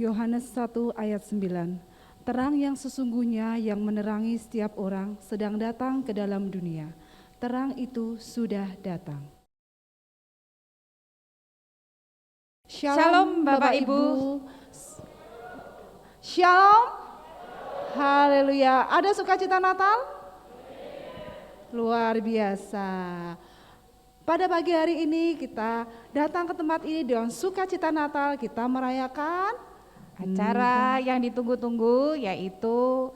Yohanes 1 ayat 9. Terang yang sesungguhnya yang menerangi setiap orang sedang datang ke dalam dunia. Terang itu sudah datang. Shalom Bapak Ibu. Shalom. Haleluya. Ada sukacita Natal? Luar biasa. Pada pagi hari ini kita datang ke tempat ini dengan sukacita Natal. Kita merayakan Acara yang ditunggu-tunggu yaitu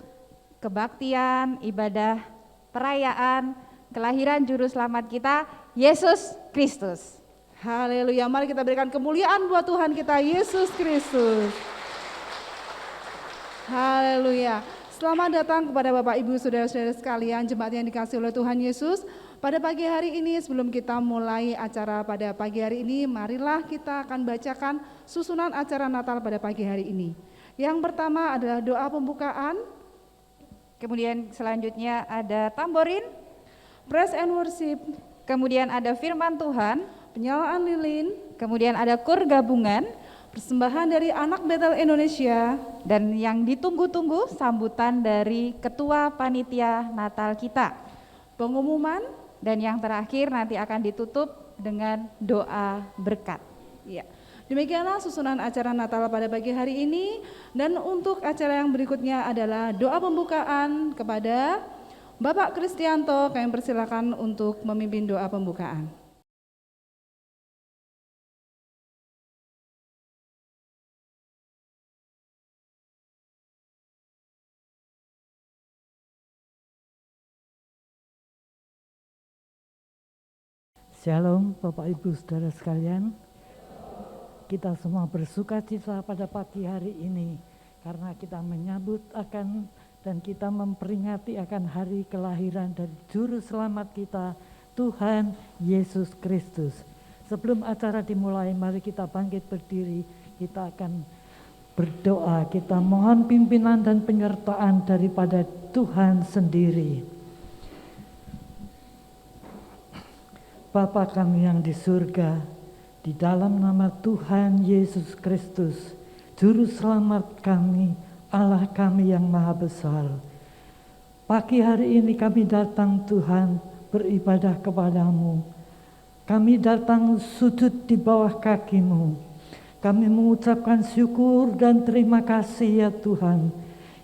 kebaktian, ibadah, perayaan kelahiran Juru Selamat kita, Yesus Kristus. Haleluya, mari kita berikan kemuliaan buat Tuhan kita, Yesus Kristus. Haleluya. Selamat datang kepada Bapak Ibu Saudara-saudara sekalian, jemaat yang dikasihi oleh Tuhan Yesus. Pada pagi hari ini sebelum kita mulai acara pada pagi hari ini, marilah kita akan bacakan susunan acara Natal pada pagi hari ini. Yang pertama adalah doa pembukaan. Kemudian selanjutnya ada tamborin, praise and worship. Kemudian ada firman Tuhan, penyalaan lilin. Kemudian ada kur gabungan, persembahan dari anak Betel Indonesia. Dan yang ditunggu-tunggu sambutan dari Ketua Panitia Natal kita. Pengumuman. Dan yang terakhir nanti akan ditutup dengan doa berkat. Ya, demikianlah susunan acara Natal pada pagi hari ini. Dan untuk acara yang berikutnya adalah doa pembukaan kepada Bapak Kristianto. Kami persilakan untuk memimpin doa pembukaan. Shalom Bapak Ibu Saudara sekalian, kita semua bersuka cita pada pagi hari ini karena kita menyambut akan dan kita memperingati akan hari kelahiran dari Juru Selamat kita, Tuhan Yesus Kristus. Sebelum acara dimulai, mari kita bangkit berdiri, kita akan berdoa, kita mohon pimpinan dan penyertaan daripada Tuhan sendiri. Bapa kami yang di surga, di dalam nama Tuhan Yesus Kristus, Juru Selamat kami, Allah kami yang maha besar. Pagi hari ini kami datang Tuhan beribadah kepadamu. Kami datang sujud di bawah kaki-Mu. Kami mengucapkan syukur dan terima kasih ya Tuhan,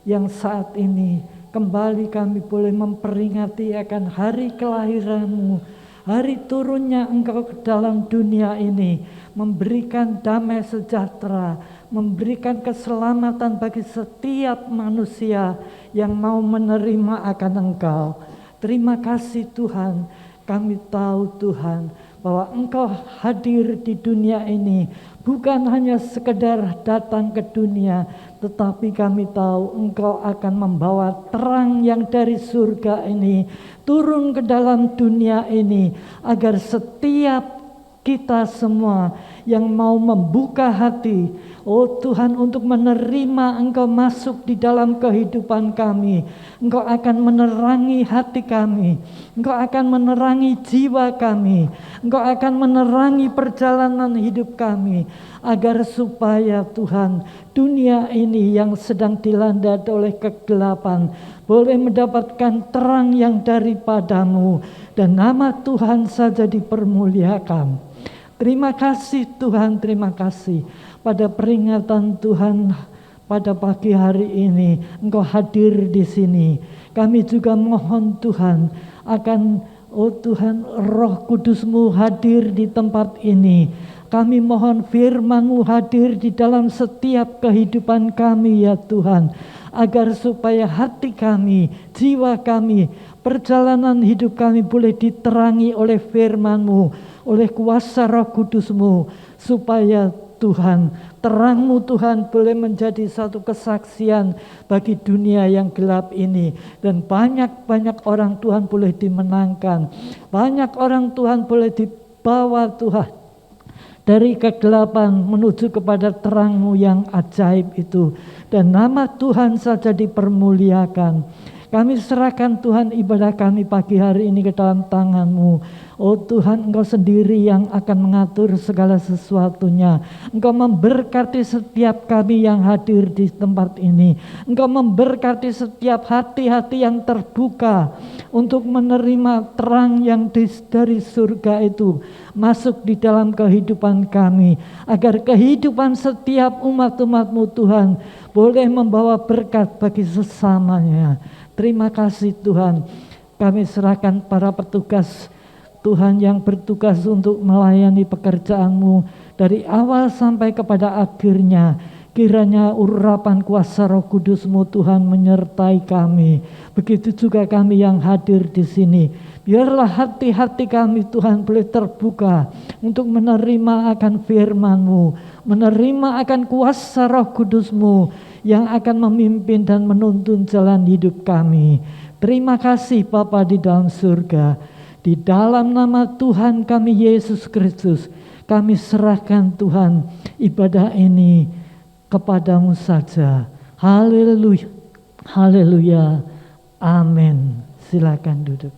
yang saat ini kembali kami boleh memperingati akan hari kelahiran-Mu. Hari turunnya Engkau ke dalam dunia ini, memberikan damai sejahtera, memberikan keselamatan bagi setiap manusia yang mau menerima akan Engkau. Terima kasih Tuhan, kami tahu Tuhan bahwa Engkau hadir di dunia ini bukan hanya sekedar datang ke dunia, tetapi kami tahu Engkau akan membawa terang yang dari surga ini turun ke dalam dunia ini, agar setiap kita semua yang mau membuka hati, oh Tuhan, untuk menerima Engkau masuk di dalam kehidupan kami, Engkau akan menerangi hati kami, Engkau akan menerangi jiwa kami, Engkau akan menerangi perjalanan hidup kami, agar supaya Tuhan, dunia ini yang sedang dilanda oleh kegelapan boleh mendapatkan terang yang daripadamu, dan nama Tuhan saja dipermuliakan. Terima kasih Tuhan, terima kasih pada peringatan Tuhan pada pagi hari ini Engkau hadir di sini. Kami juga mohon Tuhan akan, oh Tuhan, Roh Kudus-Mu hadir di tempat ini. Kami mohon firman-Mu hadir di dalam setiap kehidupan kami ya Tuhan, agar supaya hati kami, jiwa kami, perjalanan hidup kami boleh diterangi oleh firman-Mu, oleh kuasa Roh Kudus-Mu, supaya Tuhan, terang-Mu Tuhan boleh menjadi satu kesaksian bagi dunia yang gelap ini, dan banyak-banyak orang Tuhan boleh dimenangkan, banyak orang Tuhan boleh dibawa Tuhan dari kegelapan menuju kepada terang-Mu yang ajaib itu, dan nama Tuhan saja dipermuliakan. Kami serahkan Tuhan ibadah kami pagi hari ini ke dalam tangan-Mu. Oh Tuhan, Engkau sendiri yang akan mengatur segala sesuatunya. Engkau memberkati setiap kami yang hadir di tempat ini. Engkau memberkati setiap hati-hati yang terbuka untuk menerima terang yang dari surga itu masuk di dalam kehidupan kami, agar kehidupan setiap umat-umat-Mu Tuhan boleh membawa berkat bagi sesamanya. Terima kasih Tuhan. Kami serahkan para petugas Tuhan yang bertugas untuk melayani pekerjaan-Mu dari awal sampai kepada akhirnya. Kiranya urapan kuasa Roh Kudus-Mu Tuhan menyertai kami. Begitu juga kami yang hadir di sini. Biarlah hati-hati kami Tuhan boleh terbuka untuk menerima akan firman-Mu, menerima akan kuasa Roh Kudus-Mu yang akan memimpin dan menuntun jalan hidup kami. Terima kasih Bapa di dalam surga. Di dalam nama Tuhan kami Yesus Kristus, kami serahkan Tuhan ibadah ini kepadamu saja. Haleluya, haleluya, amin. Silakan duduk.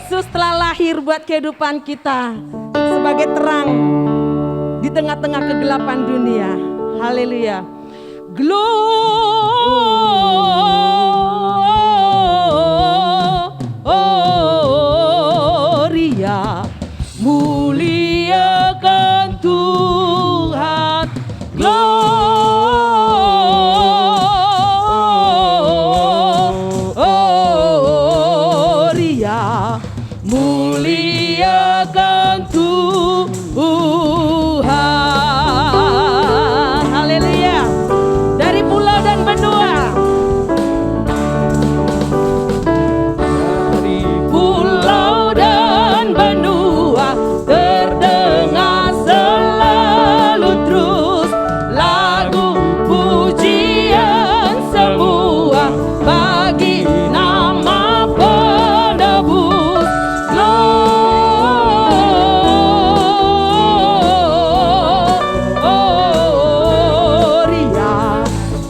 Yesus telah lahir buat kehidupan kita sebagai terang di tengah-tengah kegelapan dunia. Haleluya. Gloria, muliakan Tuhan. Gloria, muliakan Tuhan. Haleluya. Dari pulau dan benua, dari pulau dan benua terdengar selalu terus lagu pujian semua bagi nama penebus. Gloria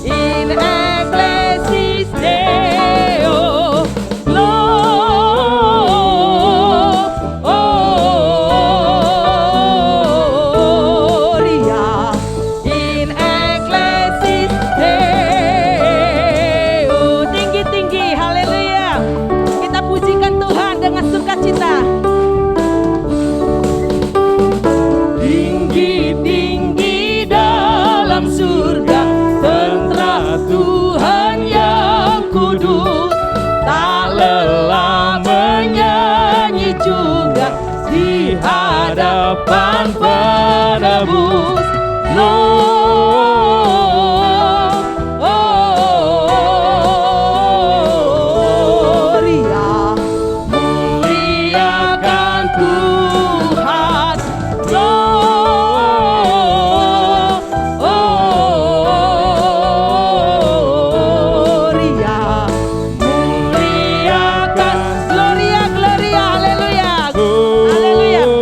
in excelsis Deo. Gloria in excelsis Deo. Tinggi-tinggi, haleluya. Kita pujikan Tuhan dengan sukacita. Tinggi-tinggi dalam surga, tentara Tuhan yang kudus, tak lelah menyanyi juga di hadapan penebus. Gloria, muliakan Tuhan. Gloria, muliakan. Gloria, gloria, haleluya. Haleluya. Gloria,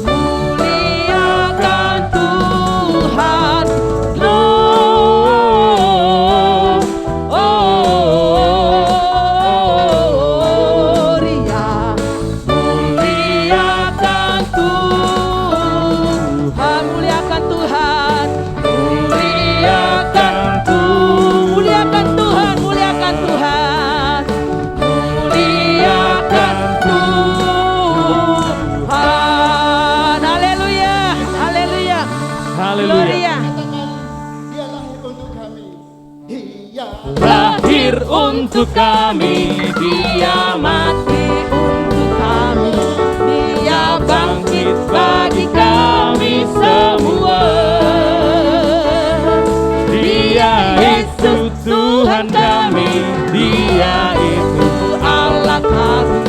muliakan Tuhan. Gloria, muliakan Tuhan. Muliakan Tuhan. Muliakan Tuhan. Muliakan Tuhan. Muliakan Tuhan. Muliakan Tuhan. Haleluya. Haleluya. Gloria. Dia lahir untuk kami. Dia Lahir untuk kami, dia mati untuk kami, dia bangkit bagi kami semua. Dia itu Tuhan kami, dia itu Allah kami,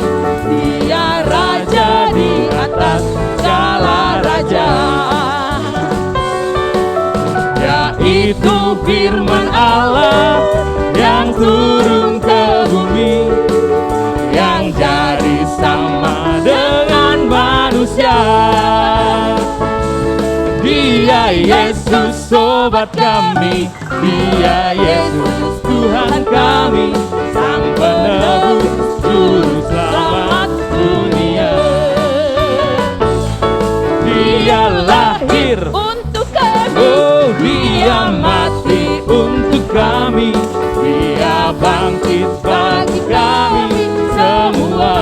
dia Raja di atas segala raja. Yaitu firman Allah yang turun ke bumi, yang jadi sama dengan manusia. Dia Yesus sobat kami, dia Yesus Tuhan kami, Sang Penebus Juru Selamat dunia. Dia lahir untuk kami, oh dia mati untuk kami, dia bangkit bagi kami semua.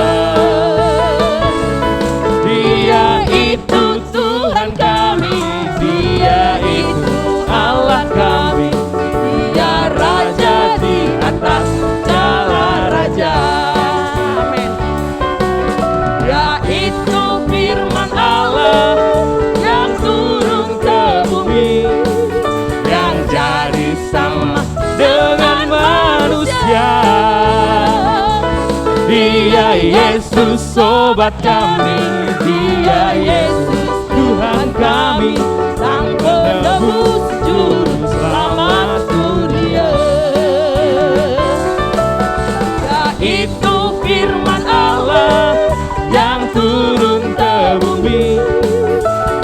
Dia itu Tuhan kami, dia itu Allah kami, dia Raja di atas segala raja. Amin. Yaitu firman Allah yang turun ke bumi, yang jadi sama dengan manusia. Dia Yesus sobat kami, dia Yesus Tuhan kami, Sang Penebus Juru Selamat dunia. Yaitu firman Allah yang turun ke bumi,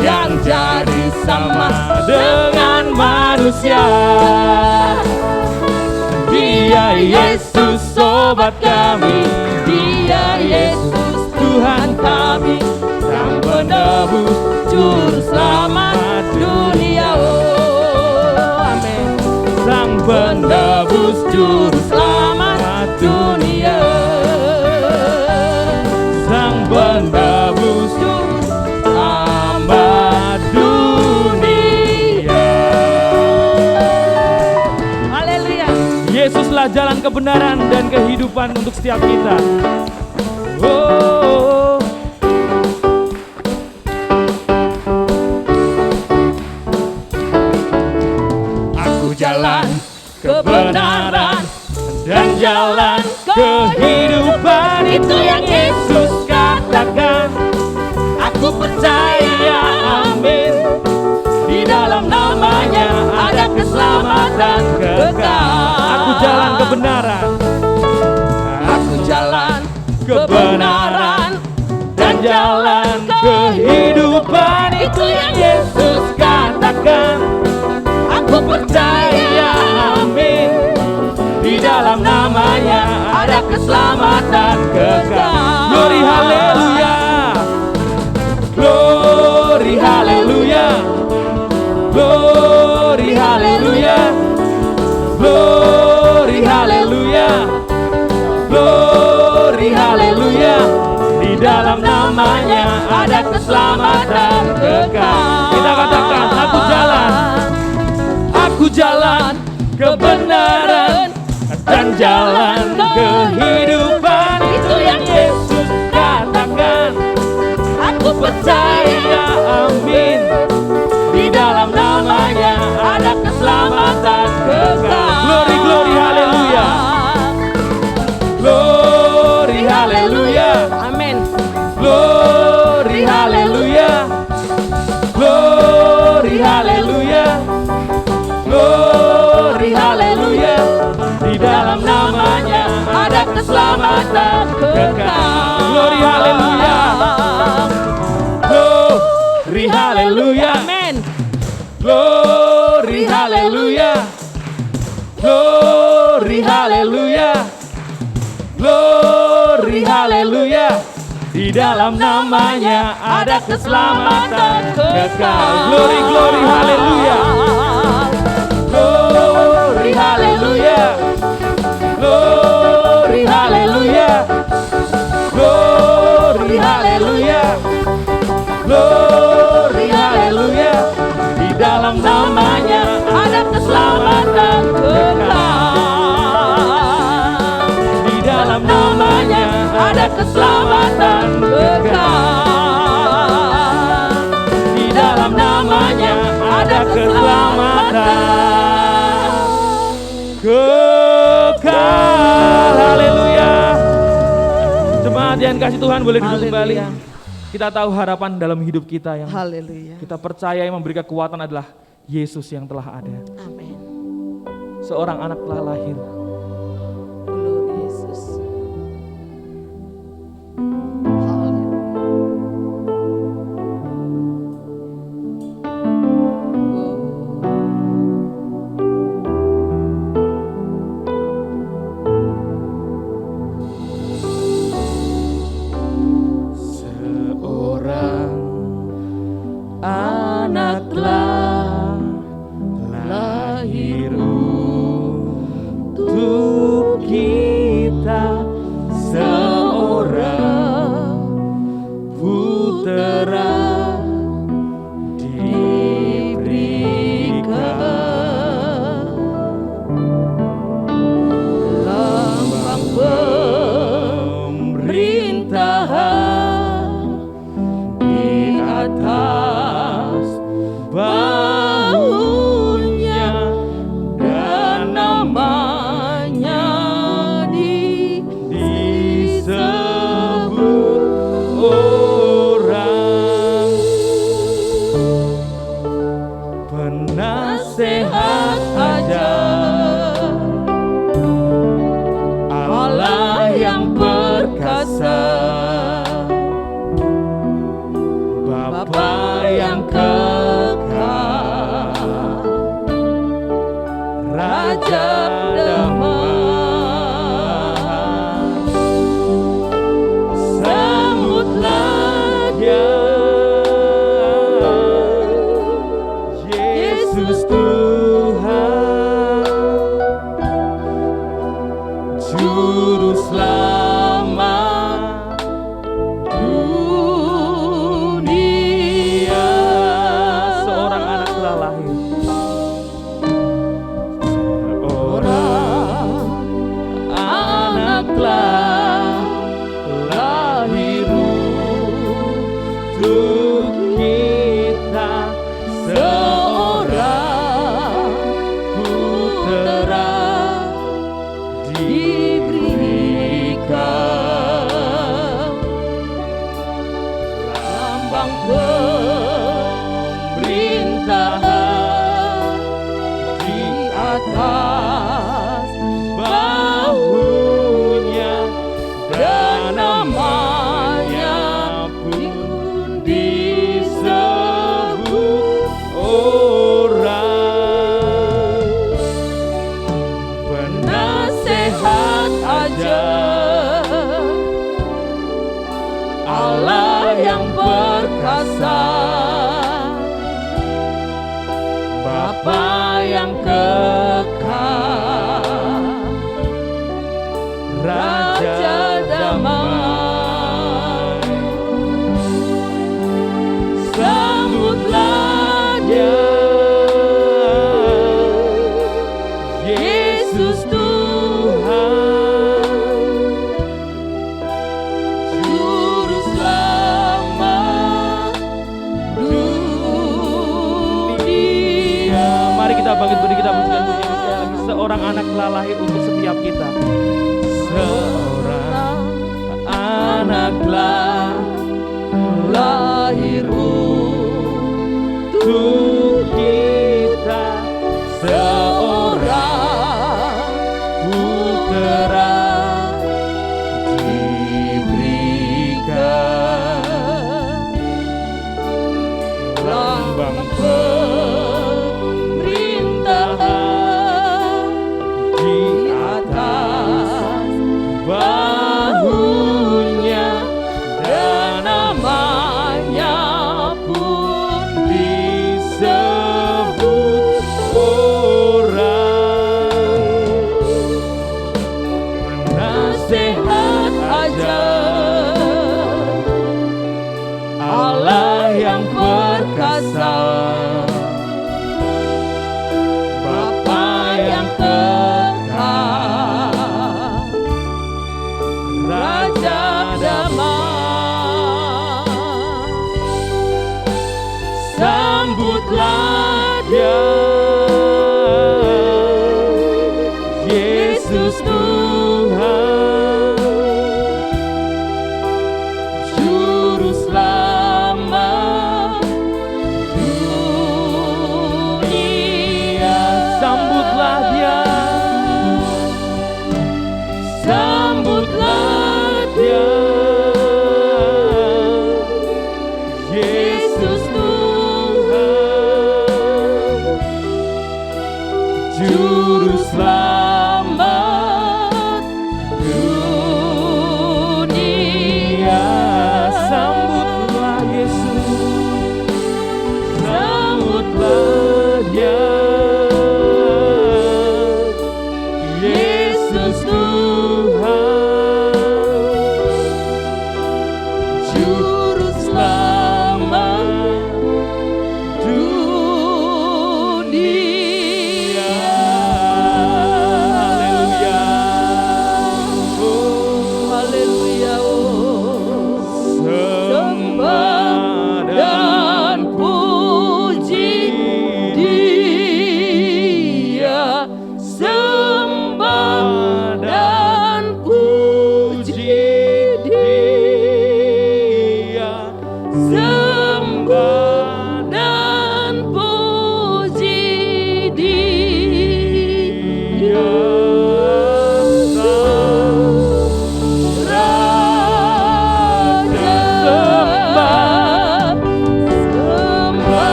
yang jadi sama dengan manusia. Yesus sobat kami, Dia Yesus Tuhan kami, Sang penebus juru selamat dunia. Oh, amin. Sang penebus juru selamat dunia. Sang penebus juru selamat dunia. Haleluya. Yesuslah jalan kebenaran dan kehidupan untuk setiap kita. Oh. Aku jalan kebenaran dan jalan kehidupan, itu yang Yesus katakan. Aku percaya, amin. Di dalam namanya ada keselamatan kekal. Aku jalan kebenaran. Aku jalan kebenaran dan jalan kehidupan, itu yang Yesus katakan. Aku percaya, amin. Di dalam namanya ada keselamatan kekal. Glory haleluya. Glory haleluya. Glory haleluya. Glory haleluya. Glory haleluya. Di dalam namanya ada keselamatan kekal. Kita katakan, aku jalan. Aku jalan kebenaran dan jalan kehidupan, itu yang Yesus katakan. Aku percaya, amin. Di dalam namanya ada keselamatan kekal. Glory, glory, haleluya. Glory, haleluya. Amin. Glory, haleluya. Glory, haleluya. Glory, haleluya. Di dalam namanya ada keselamatan kekal. Glory, haleluya. Glory, haleluya. Amen. Glory, haleluya. Glory, haleluya. Glory, haleluya. Di dalam namanya ada keselamatan kekal. Glory, glory, haleluya. Glory, haleluya. Glory, haleluya. Glory, haleluya. Glory, haleluya. Di dalam namanya ada keselamatan kekal. Di dalam namanya ada keselamatan kekal. Di dalam namanya ada keselamatan kekal. Haleluya. Jemaat yang kasih Tuhan, boleh duduk kembali. Kita tahu harapan dalam hidup kita yang Haleluya. kita percaya yang memberi kekuatan adalah Yesus yang telah ada. Amin. Seorang anak telah lahir. Glory Yesus. Seorang anak telah lahir untuk kita. Juru Selamat dunia. Seorang anak telah lahir. Anak telah lahir untuk kita, seorang putera diberikan, lambang pemerintahan di atas bahunya, dan namanya pun disebut orang penasehat ajar, Allah yang perkasa, Bapa yang kekal, Raja damai. Sambutlah Dia, Yesus Tuhan, Juru Selamat dunia. Mari kita bangkit berdiri, kita pujikan Tuhan sekali lagi. Seorang anak telah lahir untuk setiap kita. Seorang anak telah lahir untuk kita, seorang putera diberikan, lambang pemerintahan di atas bahunya, dan namanya pun disebut orang penasehat ajar, Allah yang perkasa, Bapa yang kekal, Raja damai. Sambutlah Dia, Yesus Tuhan, Juru Selamat dunia. Sambutlah Dia, sambutlah Dia, Yesus Tuhan, Juru Selamat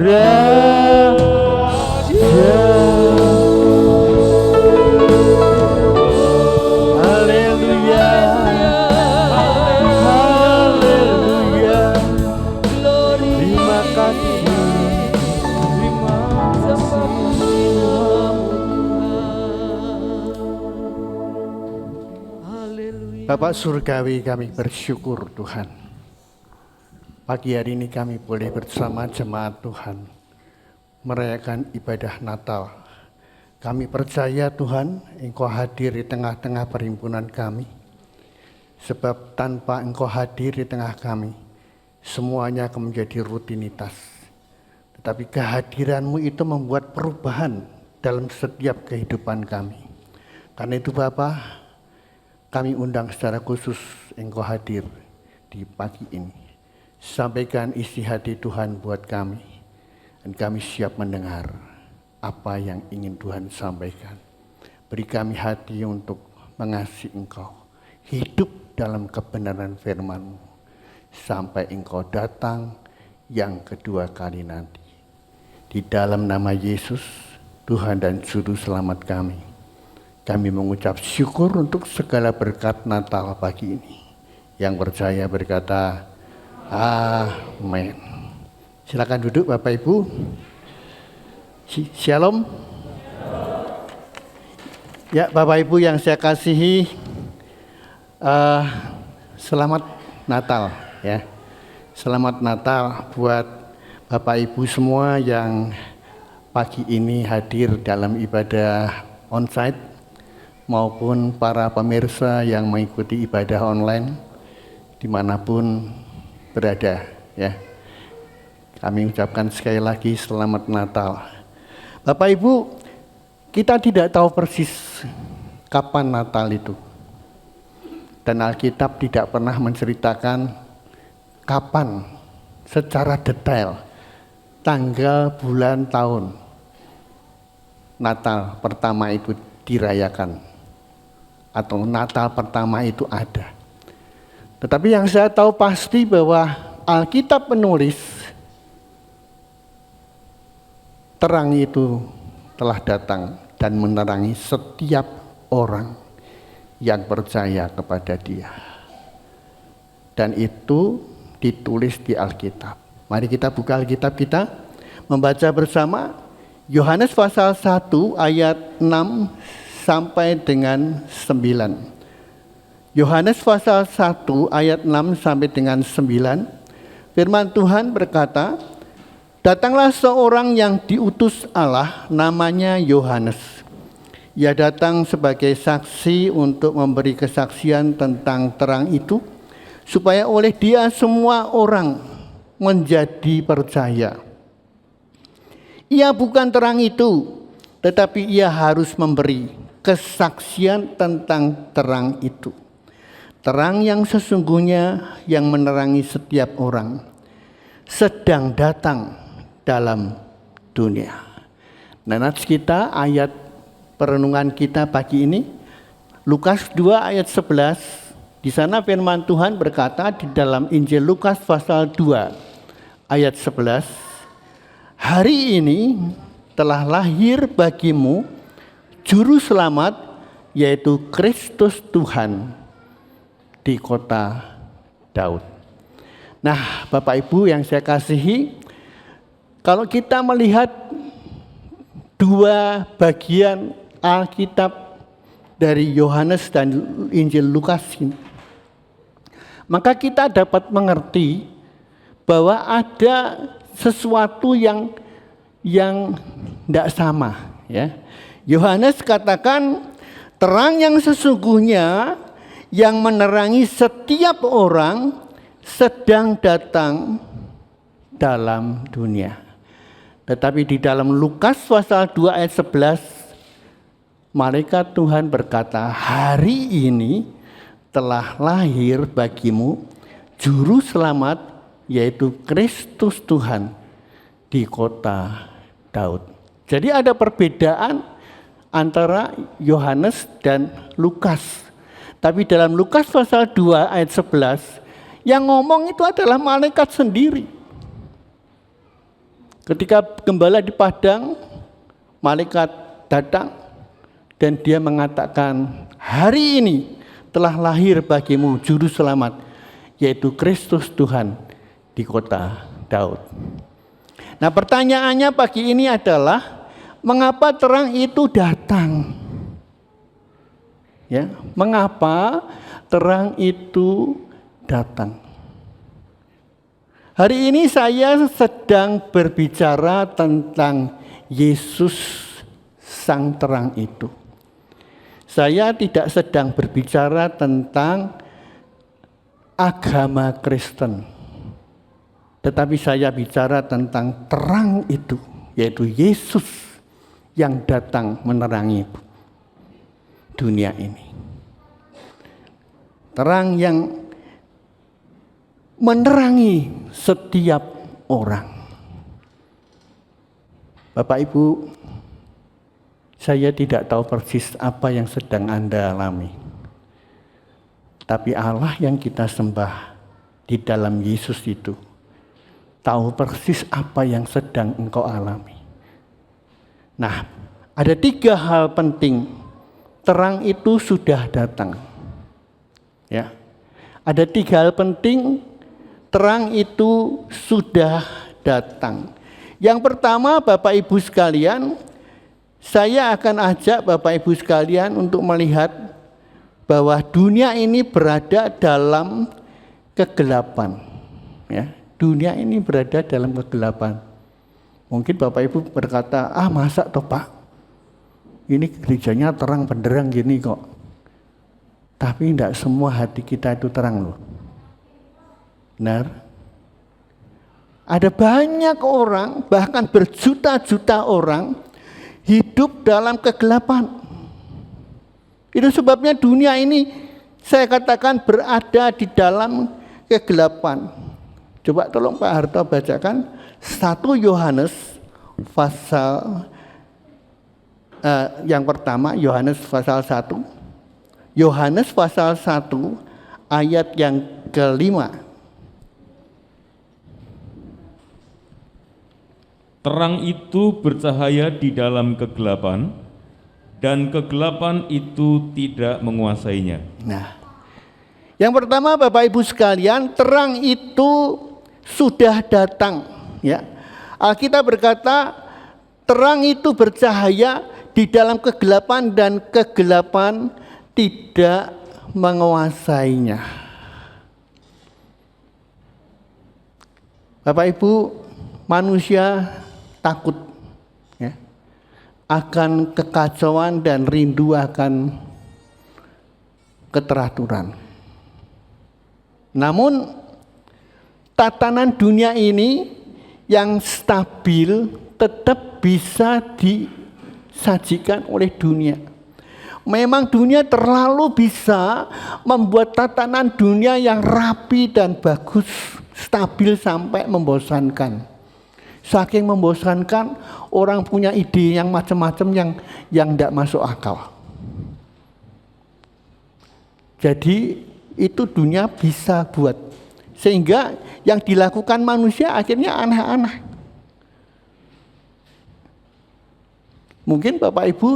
Haleluya. Haleluya. Terima kasih. Bapak Surgawi, kami bersyukur Tuhan. Pagi hari ini kami boleh bersama jemaat Tuhan merayakan ibadah Natal. Kami percaya Tuhan, Engkau hadir di tengah-tengah perhimpunan kami. Sebab tanpa Engkau hadir di tengah kami, semuanya akan menjadi rutinitas. Tetapi kehadiran-Mu itu membuat perubahan dalam setiap kehidupan kami. Karena itu Bapa, kami undang secara khusus Engkau hadir di pagi ini. Sampaikan isi hati Tuhan buat kami, dan kami siap mendengar apa yang ingin Tuhan sampaikan. Beri kami hati untuk mengasihi Engkau, hidup dalam kebenaran firman-Mu, sampai Engkau datang yang kedua kali nanti. Di dalam nama Yesus, Tuhan dan Juru Selamat kami mengucap syukur untuk segala berkat Natal pagi ini. Yang percaya berkata, amin. Silakan duduk Bapak Ibu. Shalom. Ya Bapak Ibu yang saya kasihi, selamat Natal ya. Selamat Natal buat Bapak Ibu semua yang pagi ini hadir dalam ibadah onsite maupun para pemirsa yang mengikuti ibadah online dimanapun berada ya. Kami ucapkan sekali lagi selamat Natal. Bapak Ibu, kita tidak tahu persis kapan Natal itu. Dan Alkitab tidak pernah menceritakan kapan secara detail tanggal, bulan, tahun Natal pertama itu dirayakan atau Natal pertama itu ada. Tetapi yang saya tahu pasti bahwa Alkitab menulis terang itu telah datang dan menerangi setiap orang yang percaya kepada Dia. Dan itu ditulis di Alkitab. Mari kita buka Alkitab kita, membaca bersama Yohanes pasal 1 ayat 6 sampai dengan 9. Yohanes pasal 1 ayat 6 sampai dengan 9. Firman Tuhan berkata, datanglah seorang yang diutus Allah, namanya Yohanes. Ia datang sebagai saksi untuk memberi kesaksian tentang terang itu, supaya oleh dia semua orang menjadi percaya. Ia bukan terang itu, tetapi ia harus memberi kesaksian tentang terang itu. Terang yang sesungguhnya yang menerangi setiap orang sedang datang dalam dunia. Nah, nats kita ayat perenungan kita pagi ini Lukas 2 ayat 11. Di sana firman Tuhan berkata di dalam Injil Lukas pasal 2 ayat 11, hari ini telah lahir bagimu juru selamat, yaitu Kristus Tuhan di kota Daud. Nah, Bapak Ibu yang saya kasihi, kalau kita melihat dua bagian Alkitab dari Yohanes dan Injil Lukas ini, maka kita dapat mengerti bahwa ada sesuatu yang tidak sama ya. Yohanes katakan terang yang sesungguhnya yang menerangi setiap orang sedang datang dalam dunia. Tetapi di dalam Lukas pasal 2 ayat 11, malaikat Tuhan berkata, hari ini telah lahir bagimu juru selamat, yaitu Kristus Tuhan di kota Daud. Jadi ada perbedaan antara Yohanes dan Lukas. Tapi dalam Lukas pasal 2 ayat 11, yang ngomong itu adalah malaikat sendiri. Ketika gembala di padang, malaikat datang dan dia mengatakan, hari ini telah lahir bagimu juru selamat, yaitu Kristus Tuhan di kota Daud. Nah, pertanyaannya pagi ini adalah, mengapa terang itu datang? Ya, mengapa terang itu datang? Hari ini saya sedang berbicara tentang Yesus sang terang itu. Saya tidak sedang berbicara tentang agama Kristen, tetapi saya bicara tentang terang itu, yaitu Yesus yang datang menerangi dunia ini. Terang yang menerangi setiap orang. Bapak Ibu, saya tidak tahu persis apa yang sedang Anda alami. Tapi Allah yang kita sembah di dalam Yesus itu tahu persis apa yang sedang engkau alami. Nah, ada 3 hal penting. Terang itu sudah datang. Ya. Ada 3 hal penting. Terang itu sudah datang. Yang pertama, Bapak Ibu sekalian, saya akan ajak Bapak Ibu sekalian untuk melihat bahwa dunia ini berada dalam kegelapan. Ya, dunia ini berada dalam kegelapan. Mungkin Bapak Ibu berkata, masa toh Pak? Ini gerejanya terang benderang gini kok. Tapi tidak semua hati kita itu terang loh. Benar? Ada banyak orang, bahkan berjuta-juta orang hidup dalam kegelapan. Itu sebabnya dunia ini saya katakan berada di dalam kegelapan. Coba tolong Pak Harto bacakan 1 Yohanes pasal yang pertama, Yohanes pasal 1. Yohanes pasal 1 ayat yang ke-5. Terang itu bercahaya di dalam kegelapan, dan kegelapan itu tidak menguasainya. Nah, yang pertama Bapak Ibu sekalian, terang itu sudah datang. Ya, Alkitab berkata, terang itu bercahaya di dalam kegelapan dan kegelapan tidak menguasainya. Bapak Ibu, manusia takut ya, akan kekacauan dan rindu akan keteraturan. Namun tatanan dunia ini yang stabil tetap bisa disajikan oleh dunia. Memang dunia terlalu bisa membuat tatanan dunia yang rapi dan bagus, stabil sampai membosankan. Saking membosankan, orang punya ide yang macam-macam yang tidak masuk akal. Jadi itu dunia bisa buat. Sehingga yang dilakukan manusia akhirnya aneh-aneh. Mungkin Bapak Ibu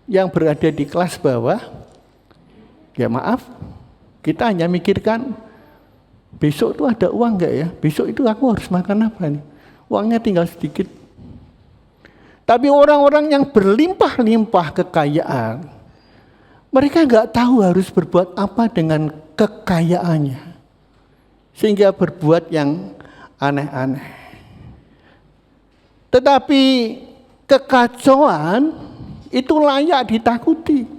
yang berada di kelas bawah, ya maaf, kita hanya mikirkan besok itu ada uang enggak ya? Besok itu aku harus makan apa nih? Uangnya tinggal sedikit. Tapi orang-orang yang berlimpah-limpah kekayaan, mereka enggak tahu harus berbuat apa dengan kekayaannya. Sehingga berbuat yang aneh-aneh. Tetapi kekacauan itu layak ditakuti.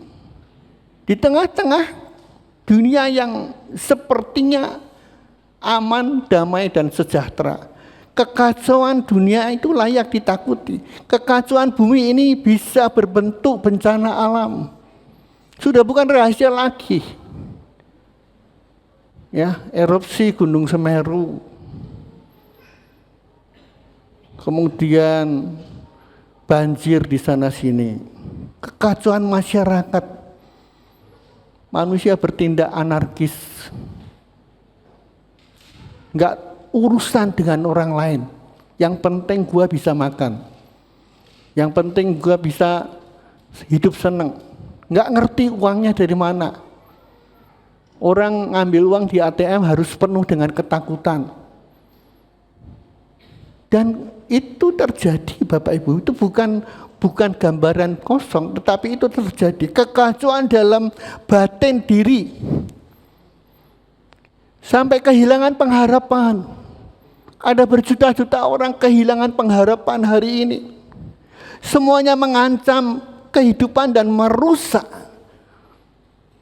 Di tengah-tengah dunia yang sepertinya aman, damai, dan sejahtera, kekacauan dunia itu layak ditakuti. Kekacauan bumi ini bisa berbentuk bencana alam. Sudah bukan rahasia lagi. Ya, erupsi Gunung Semeru. Kemudian banjir di sana sini. Kekacauan masyarakat. Manusia bertindak anarkis. Enggak urusan dengan orang lain. Yang penting gua bisa makan. Yang penting gua bisa hidup seneng. Nggak ngerti uangnya dari mana. Orang ngambil uang di ATM harus penuh dengan ketakutan. Dan itu terjadi Bapak Ibu, itu bukan gambaran kosong, tetapi itu terjadi kekacauan dalam batin diri. Sampai kehilangan pengharapan. Ada berjuta-juta orang kehilangan pengharapan hari ini. Semuanya mengancam kehidupan dan merusak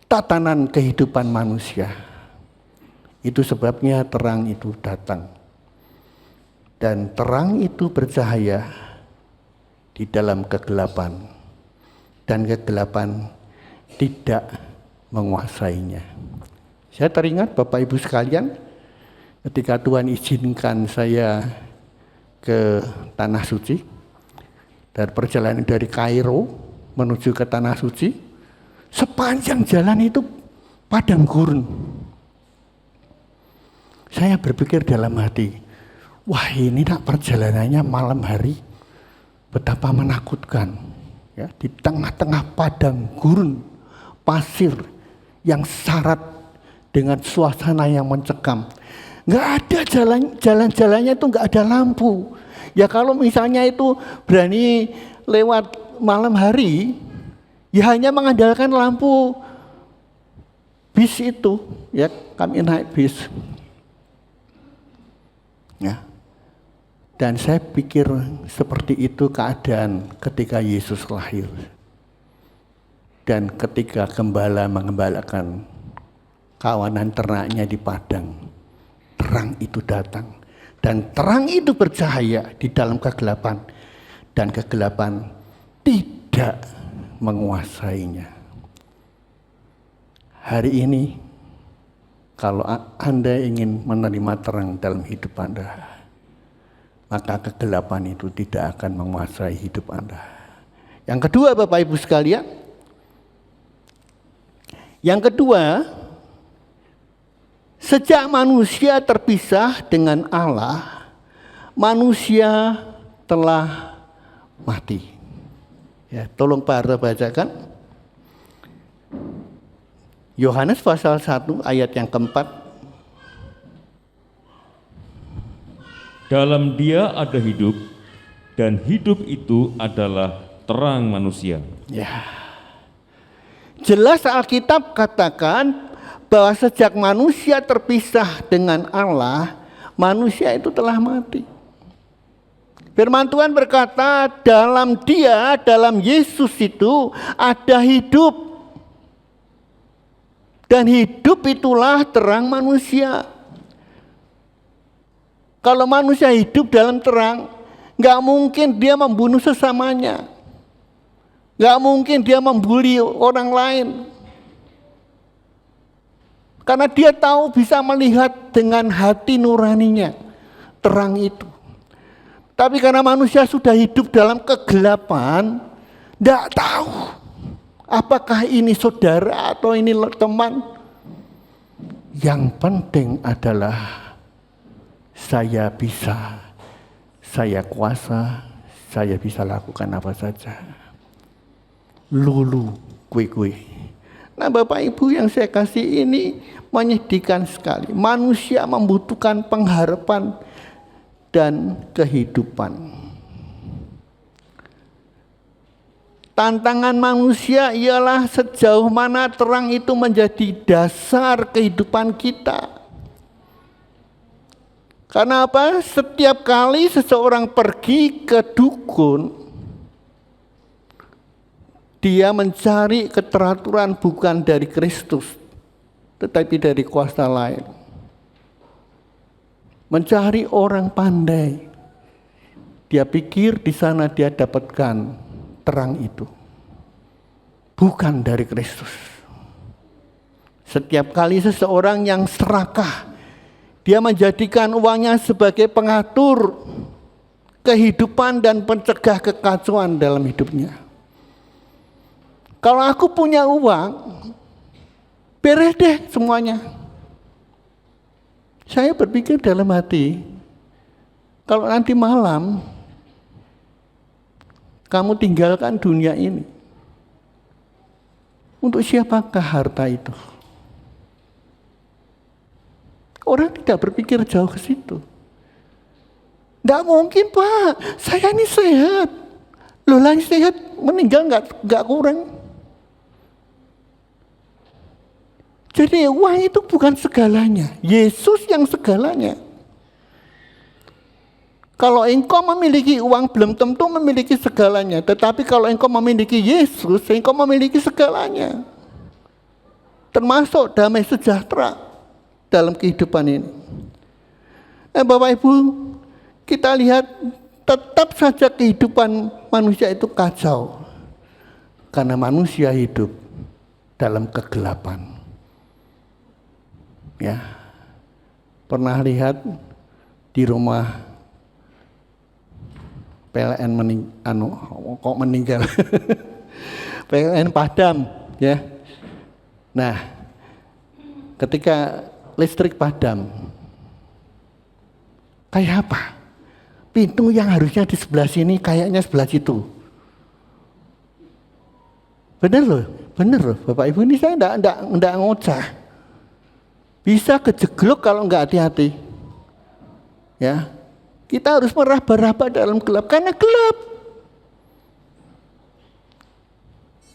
tatanan kehidupan manusia. Itu sebabnya terang itu datang. Dan terang itu bercahaya di dalam kegelapan. Dan kegelapan tidak menguasainya. Saya teringat Bapak Ibu sekalian, ketika Tuhan izinkan saya ke Tanah Suci, dan perjalanan dari Kairo menuju ke Tanah Suci, sepanjang jalan itu padang gurun. Saya berpikir dalam hati, wah ini nak perjalanannya malam hari, betapa menakutkan. Ya, di tengah-tengah padang gurun, pasir yang syarat dengan suasana yang mencekam. Nggak ada jalan-jalannya itu nggak ada lampu. Ya kalau misalnya itu berani lewat malam hari, ya hanya mengandalkan lampu bis itu. Ya kami naik bis. Ya. Dan saya pikir seperti itu keadaan ketika Yesus lahir. Dan ketika gembala mengembalakan kawanan ternaknya di padang, terang itu datang. Dan terang itu bercahaya di dalam kegelapan. Dan kegelapan tidak menguasainya. Hari ini, kalau Anda ingin menerima terang dalam hidup Anda, maka kegelapan itu tidak akan menguasai hidup Anda. Yang kedua Bapak Ibu sekalian, sejak manusia terpisah dengan Allah, manusia telah mati. Ya, tolong Pak Harta bacakan. Yohanes pasal 1 ayat yang keempat. Dalam Dia ada hidup, dan hidup itu adalah terang manusia. Ya. Jelas Alkitab katakan bahwa sejak manusia terpisah dengan Allah, manusia itu telah mati. Firman Tuhan berkata, dalam Dia, dalam Yesus itu ada hidup. Dan hidup itulah terang manusia. Kalau manusia hidup dalam terang, nggak mungkin dia membunuh sesamanya. Nggak mungkin dia membuli orang lain. Karena dia tahu bisa melihat dengan hati nuraninya terang itu. Tapi karena manusia sudah hidup dalam kegelapan, tidak tahu apakah ini saudara atau ini teman. Yang penting adalah saya kuasa, saya bisa lakukan apa saja. Lulu kue-kue. Nah Bapak Ibu yang saya kasih ini menyedihkan sekali. Manusia membutuhkan pengharapan dan kehidupan. Tantangan manusia ialah sejauh mana terang itu menjadi dasar kehidupan kita. Karena apa? Setiap kali seseorang pergi ke dukun, dia mencari keteraturan bukan dari Kristus, tetapi dari kuasa lain. Mencari orang pandai. Dia pikir di sana dia dapatkan terang itu. Bukan dari Kristus. Setiap kali seseorang yang serakah, dia menjadikan uangnya sebagai pengatur kehidupan dan pencegah kekacauan dalam hidupnya. Kalau aku punya uang, beres deh semuanya. Saya berpikir dalam hati, Kalau nanti malam kamu tinggalkan dunia ini, untuk siapakah harta itu? Orang tidak berpikir jauh ke situ. Nggak mungkin, Pak, saya ini sehat. Loh, lagi sehat, meninggal nggak kurang. Jadi uang itu bukan segalanya. Yesus yang segalanya. Kalau engkau memiliki uang belum tentu memiliki segalanya. Tetapi kalau engkau memiliki Yesus, engkau memiliki segalanya. Termasuk damai sejahtera dalam kehidupan ini. Bapak Ibu, kita lihat tetap saja kehidupan manusia itu kacau. Karena manusia hidup dalam kegelapan. Ya, pernah lihat di rumah PLN meninggal, PLN padam, ya. Nah, ketika listrik padam, kayak apa? Pintu yang harusnya di sebelah sini kayaknya sebelah situ. Bener loh, Bapak Ibu, ini saya enggak ngoceh. Bisa kejeglok kalau enggak hati-hati. Ya, kita harus meraba-raba dalam gelap karena gelap.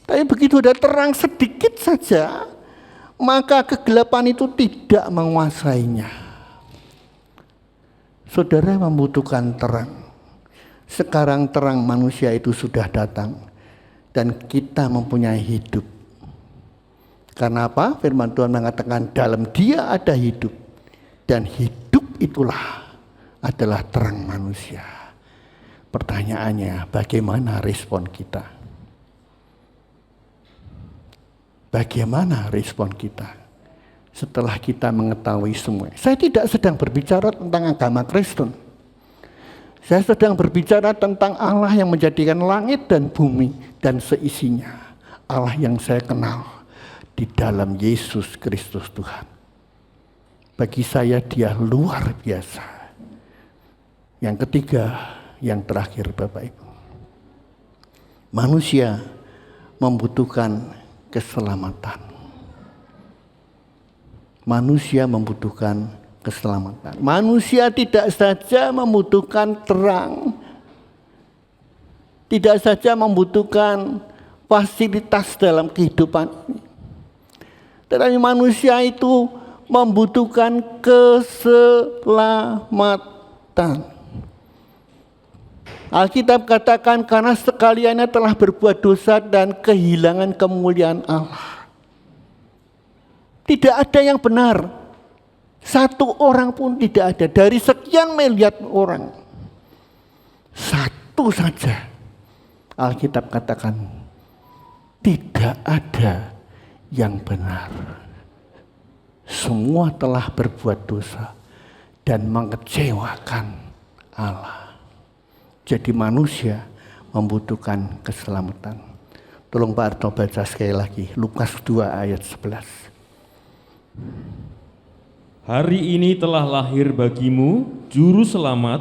Tapi begitu ada terang sedikit saja, maka kegelapan itu tidak menguasainya. Saudara membutuhkan terang. Sekarang terang manusia itu sudah datang dan kita mempunyai hidup. Karena apa? Firman Tuhan mengatakan dalam Dia ada hidup dan hidup itulah adalah terang manusia. Pertanyaannya, bagaimana respon kita? Bagaimana respon kita setelah kita mengetahui semua? Saya tidak sedang berbicara tentang agama Kristen. Saya sedang berbicara tentang Allah yang menjadikan langit dan bumi dan seisinya. Allah yang saya kenal di dalam Yesus Kristus Tuhan. Bagi saya Dia luar biasa. Yang ketiga, yang terakhir Bapak Ibu. Manusia membutuhkan keselamatan. Manusia membutuhkan keselamatan. Manusia tidak saja membutuhkan terang. Tidak saja membutuhkan fasilitas dalam kehidupan ini. Tetapi manusia itu membutuhkan keselamatan. Alkitab katakan karena sekaliannya telah berbuat dosa dan kehilangan kemuliaan Allah. Tidak ada yang benar. Satu orang pun tidak ada. Dari sekian miliar orang. Satu saja. Alkitab katakan tidak ada yang benar. Semua telah berbuat dosa dan mengecewakan Allah. Jadi manusia membutuhkan keselamatan. Tolong Pak Arto baca sekali lagi Lukas 2 ayat 11. Hari ini telah lahir bagimu juru selamat,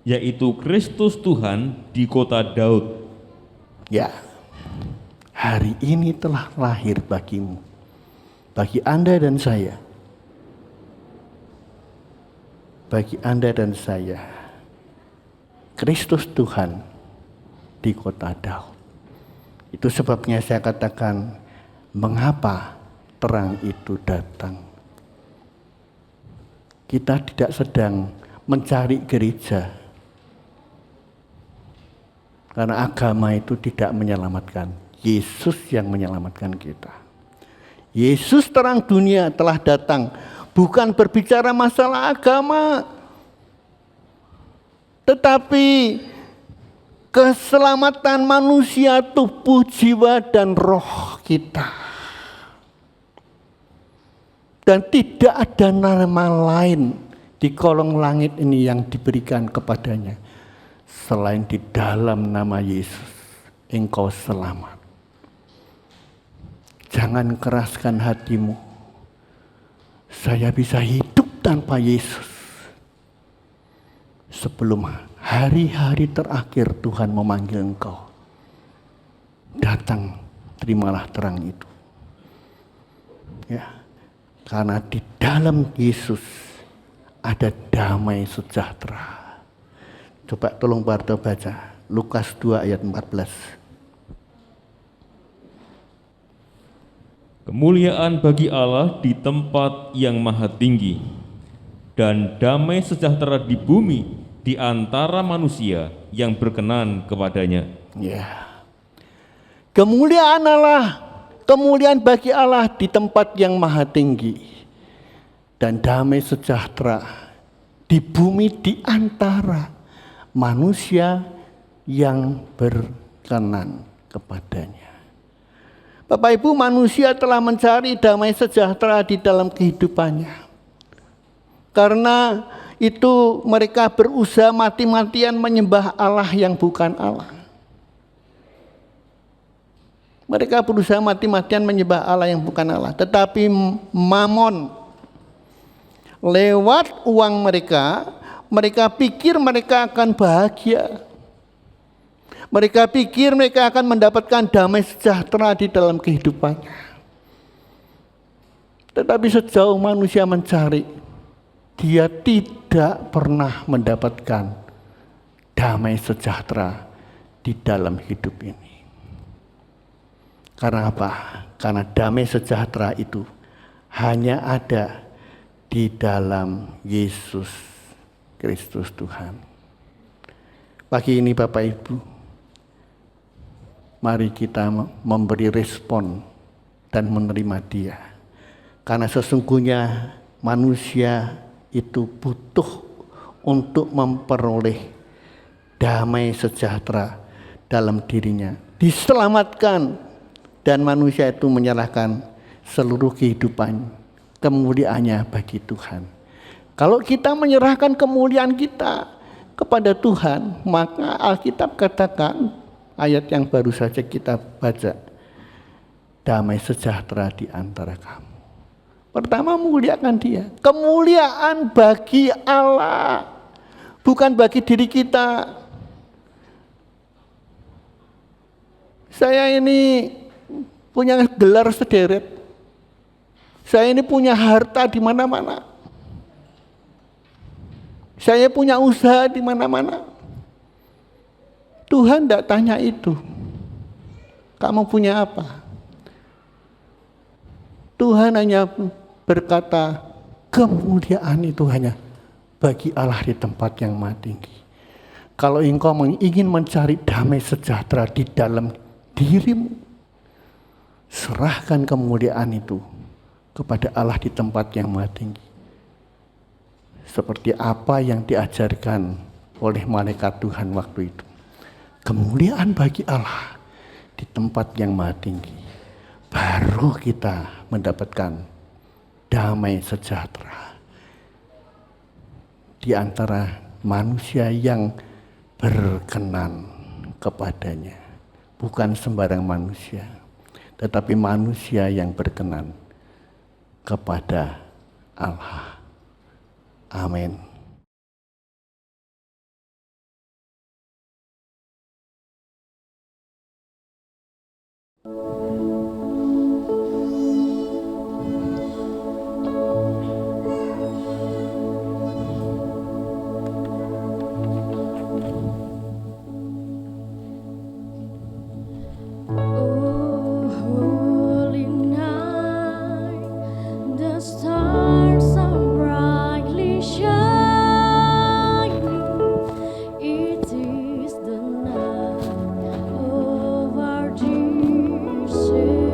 yaitu Kristus Tuhan di kota Daud. Ya, hari ini telah lahir bagimu, bagi Anda dan saya. Bagi Anda dan saya, Kristus Tuhan di kota Daud. Itu sebabnya saya katakan, mengapa terang itu datang. Kita tidak sedang mencari gereja. Karena agama itu tidak menyelamatkan. Yesus yang menyelamatkan kita. Yesus terang dunia telah datang. Bukan berbicara masalah agama. Tetapi keselamatan manusia, tubuh, jiwa, dan roh kita. Dan tidak ada nama lain di kolong langit ini yang diberikan kepadanya. Selain di dalam nama Yesus, engkau selamat. Jangan keraskan hatimu. Saya bisa hidup tanpa Yesus. sebelum hari-hari terakhir Tuhan memanggil engkau. Datang, terimalah terang itu. Ya, karena di dalam Yesus ada damai sejahtera. Coba tolong Barto baca Lukas 2 ayat 14. Kemuliaan bagi Allah di tempat yang maha tinggi, dan damai sejahtera di bumi di antara manusia yang berkenan kepadanya. Ya. Kemuliaan Allah, kemuliaan bagi Allah di tempat yang maha tinggi, dan damai sejahtera di bumi di antara manusia yang berkenan kepadanya. Bapak Ibu, manusia telah mencari damai sejahtera di dalam kehidupannya. Karena itu mereka berusaha mati-matian menyembah Allah yang bukan Allah. Mereka berusaha mati-matian menyembah Allah yang bukan Allah. Tetapi Mamon, lewat uang mereka pikir mereka akan bahagia. Mereka pikir mereka akan mendapatkan damai sejahtera di dalam kehidupannya. Tetapi sejauh manusia mencari, dia tidak pernah mendapatkan damai sejahtera di dalam hidup ini. Karena apa? Karena damai sejahtera itu hanya ada di dalam Yesus Kristus Tuhan. Pagi ini Bapak Ibu, mari kita memberi respon dan menerima Dia. Karena sesungguhnya manusia itu butuh untuk memperoleh damai sejahtera dalam dirinya. Diselamatkan, dan manusia itu menyerahkan seluruh kehidupan kemuliaannya bagi Tuhan. Kalau kita menyerahkan kemuliaan kita kepada Tuhan, maka Alkitab katakan, ayat yang baru saja kita baca, damai sejahtera di antara kamu. Pertama, muliakan Dia. Kemuliaan bagi Allah, bukan bagi diri kita. Saya ini punya gelar sederet. Saya ini punya harta di mana-mana. Saya punya usaha di mana-mana. Tuhan tidak tanya itu. Kamu punya apa? Tuhan hanya berkata, kemuliaan itu hanya bagi Allah di tempat yang maha tinggi. Kalau engkau ingin mencari damai sejahtera di dalam dirimu, serahkan kemuliaan itu kepada Allah di tempat yang maha tinggi. Seperti apa yang diajarkan oleh malaikat Tuhan waktu itu. Kemuliaan bagi Allah di tempat yang maha tinggi. Baru kita mendapatkan damai sejahtera di antara manusia yang berkenan kepadanya. Bukan sembarang manusia, tetapi manusia yang berkenan kepada Allah. Amin. Say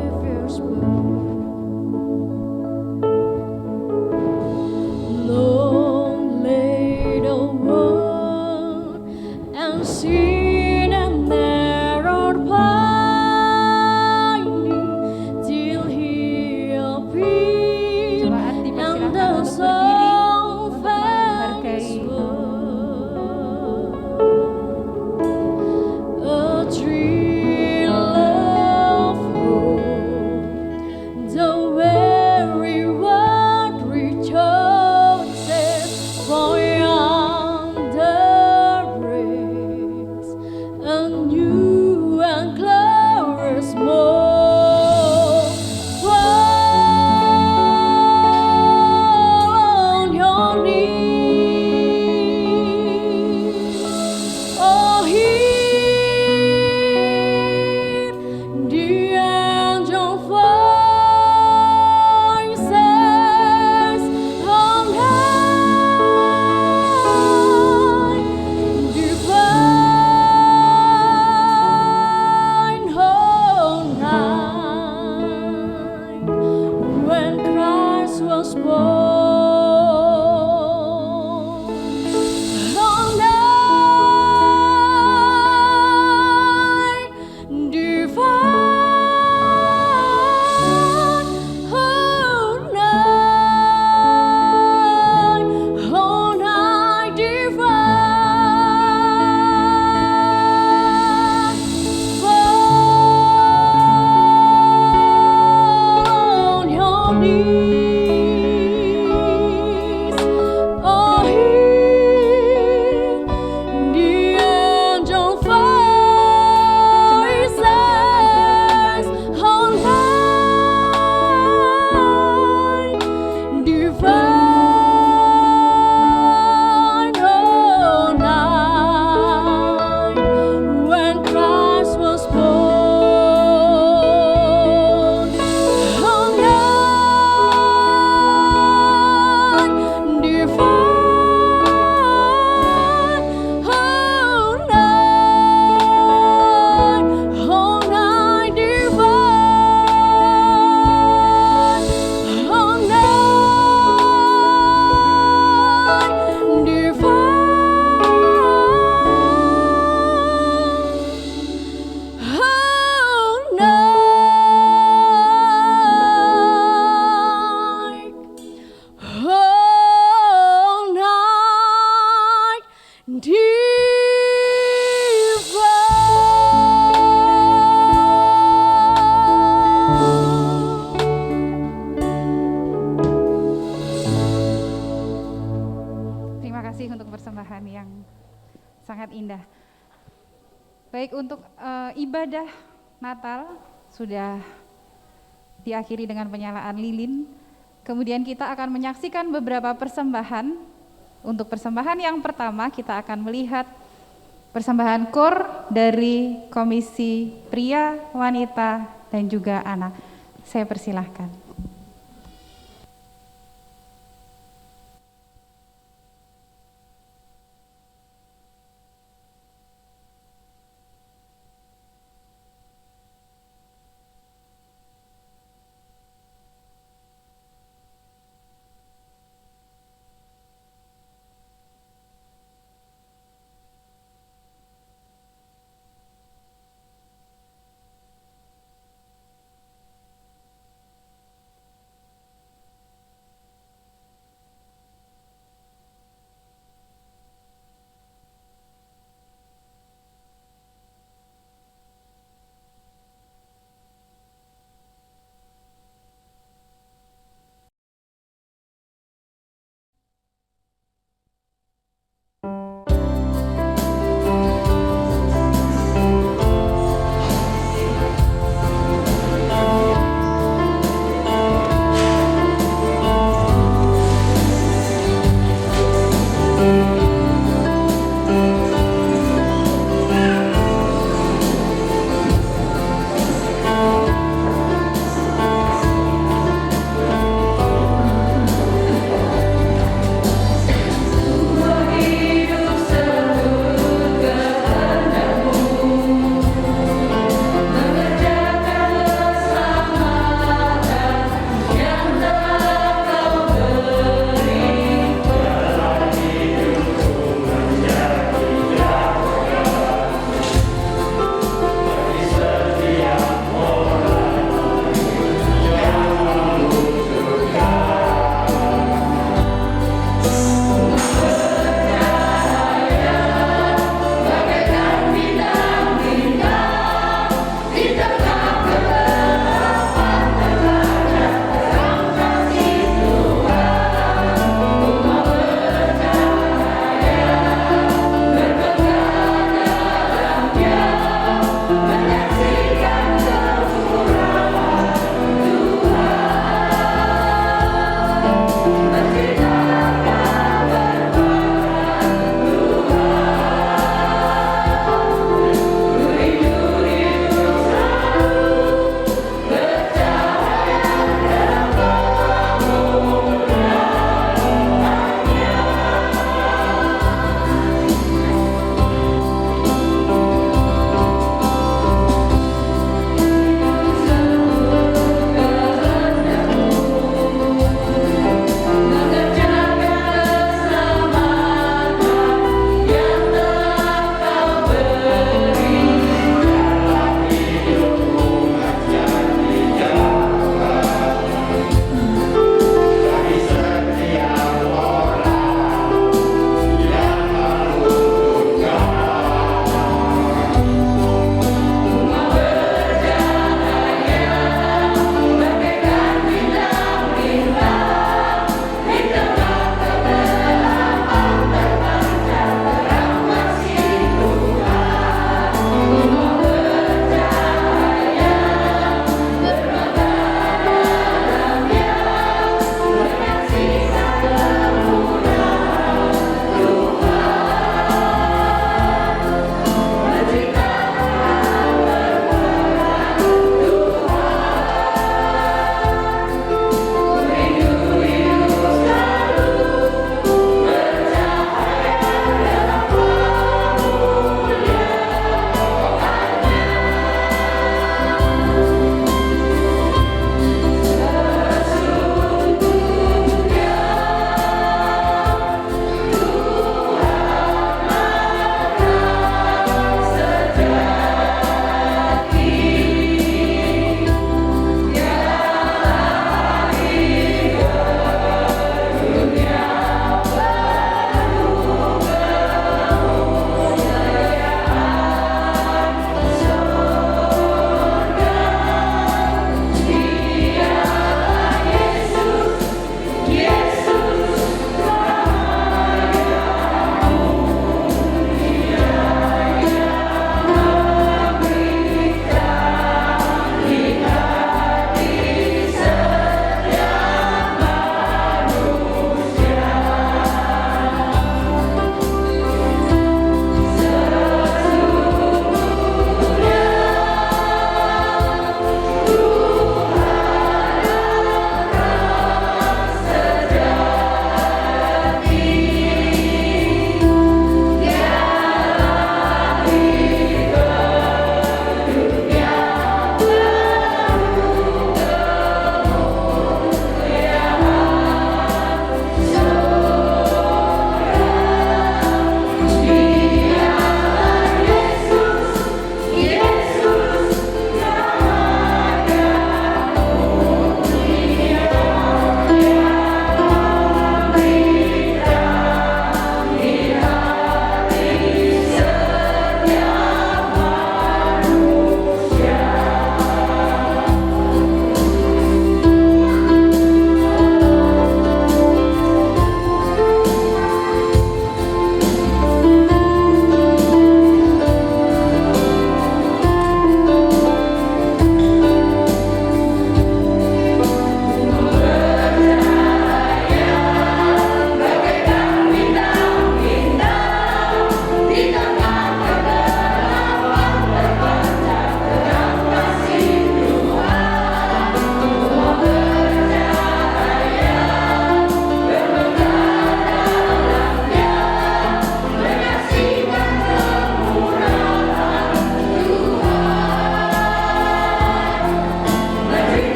Baik, untuk ibadah Natal sudah diakhiri dengan penyalaan lilin. Kemudian kita akan menyaksikan beberapa persembahan. Untuk persembahan yang pertama kita akan melihat persembahan kor dari Komisi Pria, Wanita, dan juga Anak. Saya persilahkan.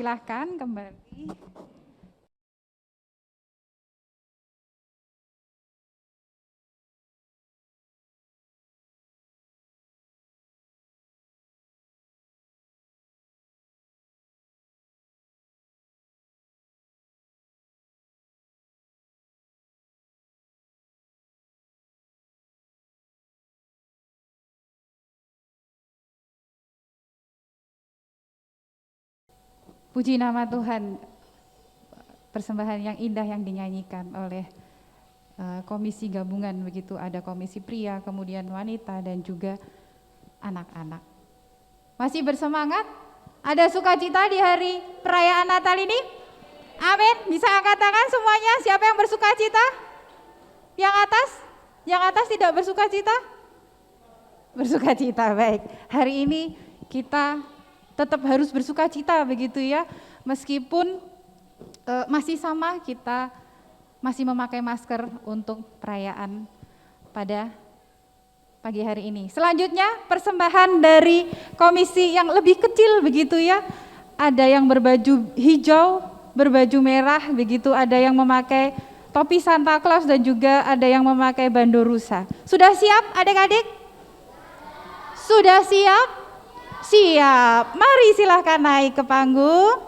Silahkan kembali. Puji nama Tuhan, persembahan yang indah yang dinyanyikan oleh komisi gabungan, begitu ada komisi pria, kemudian wanita dan juga anak-anak. Masih bersemangat? Ada sukacita di hari perayaan Natal ini? Amin. Bisa angkat tangan semuanya. Siapa yang bersukacita? Yang atas? Yang atas tidak bersukacita? Bersukacita, baik. Hari ini kita tetap harus bersukacita begitu ya, meskipun masih sama, kita masih memakai masker untuk perayaan pada pagi hari ini. Selanjutnya persembahan dari komisi yang lebih kecil begitu ya, ada yang berbaju hijau, berbaju merah begitu, ada yang memakai topi Santa Claus dan juga ada yang memakai bando rusa. Sudah siap adik-adik? Sudah siap? Siap, mari silahkan naik ke panggung.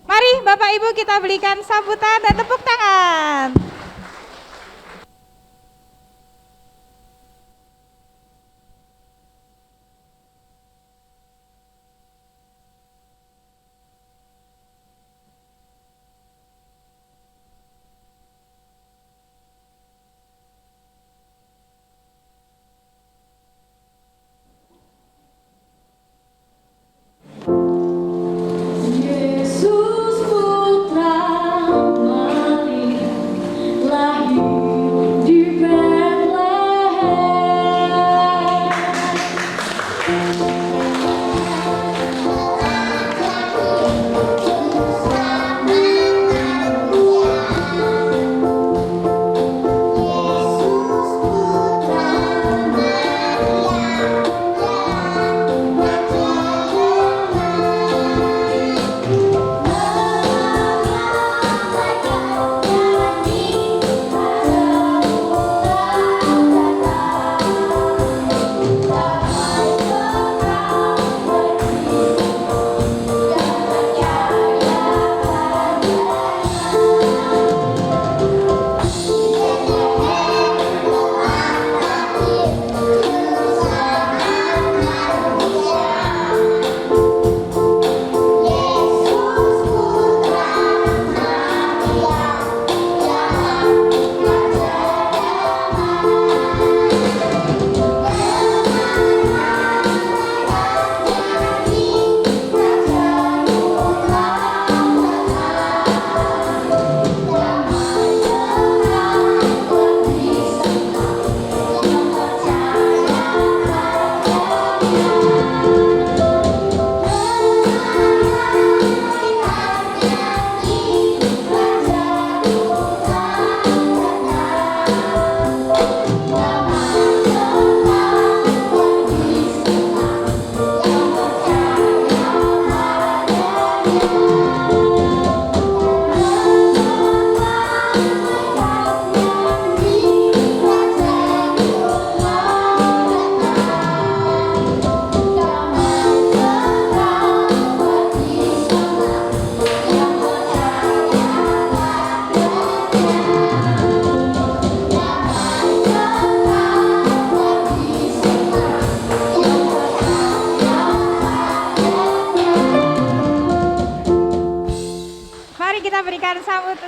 Mari Bapak Ibu kita berikan sambutan dan tepuk tangan. Yesus Putra Maria lahir di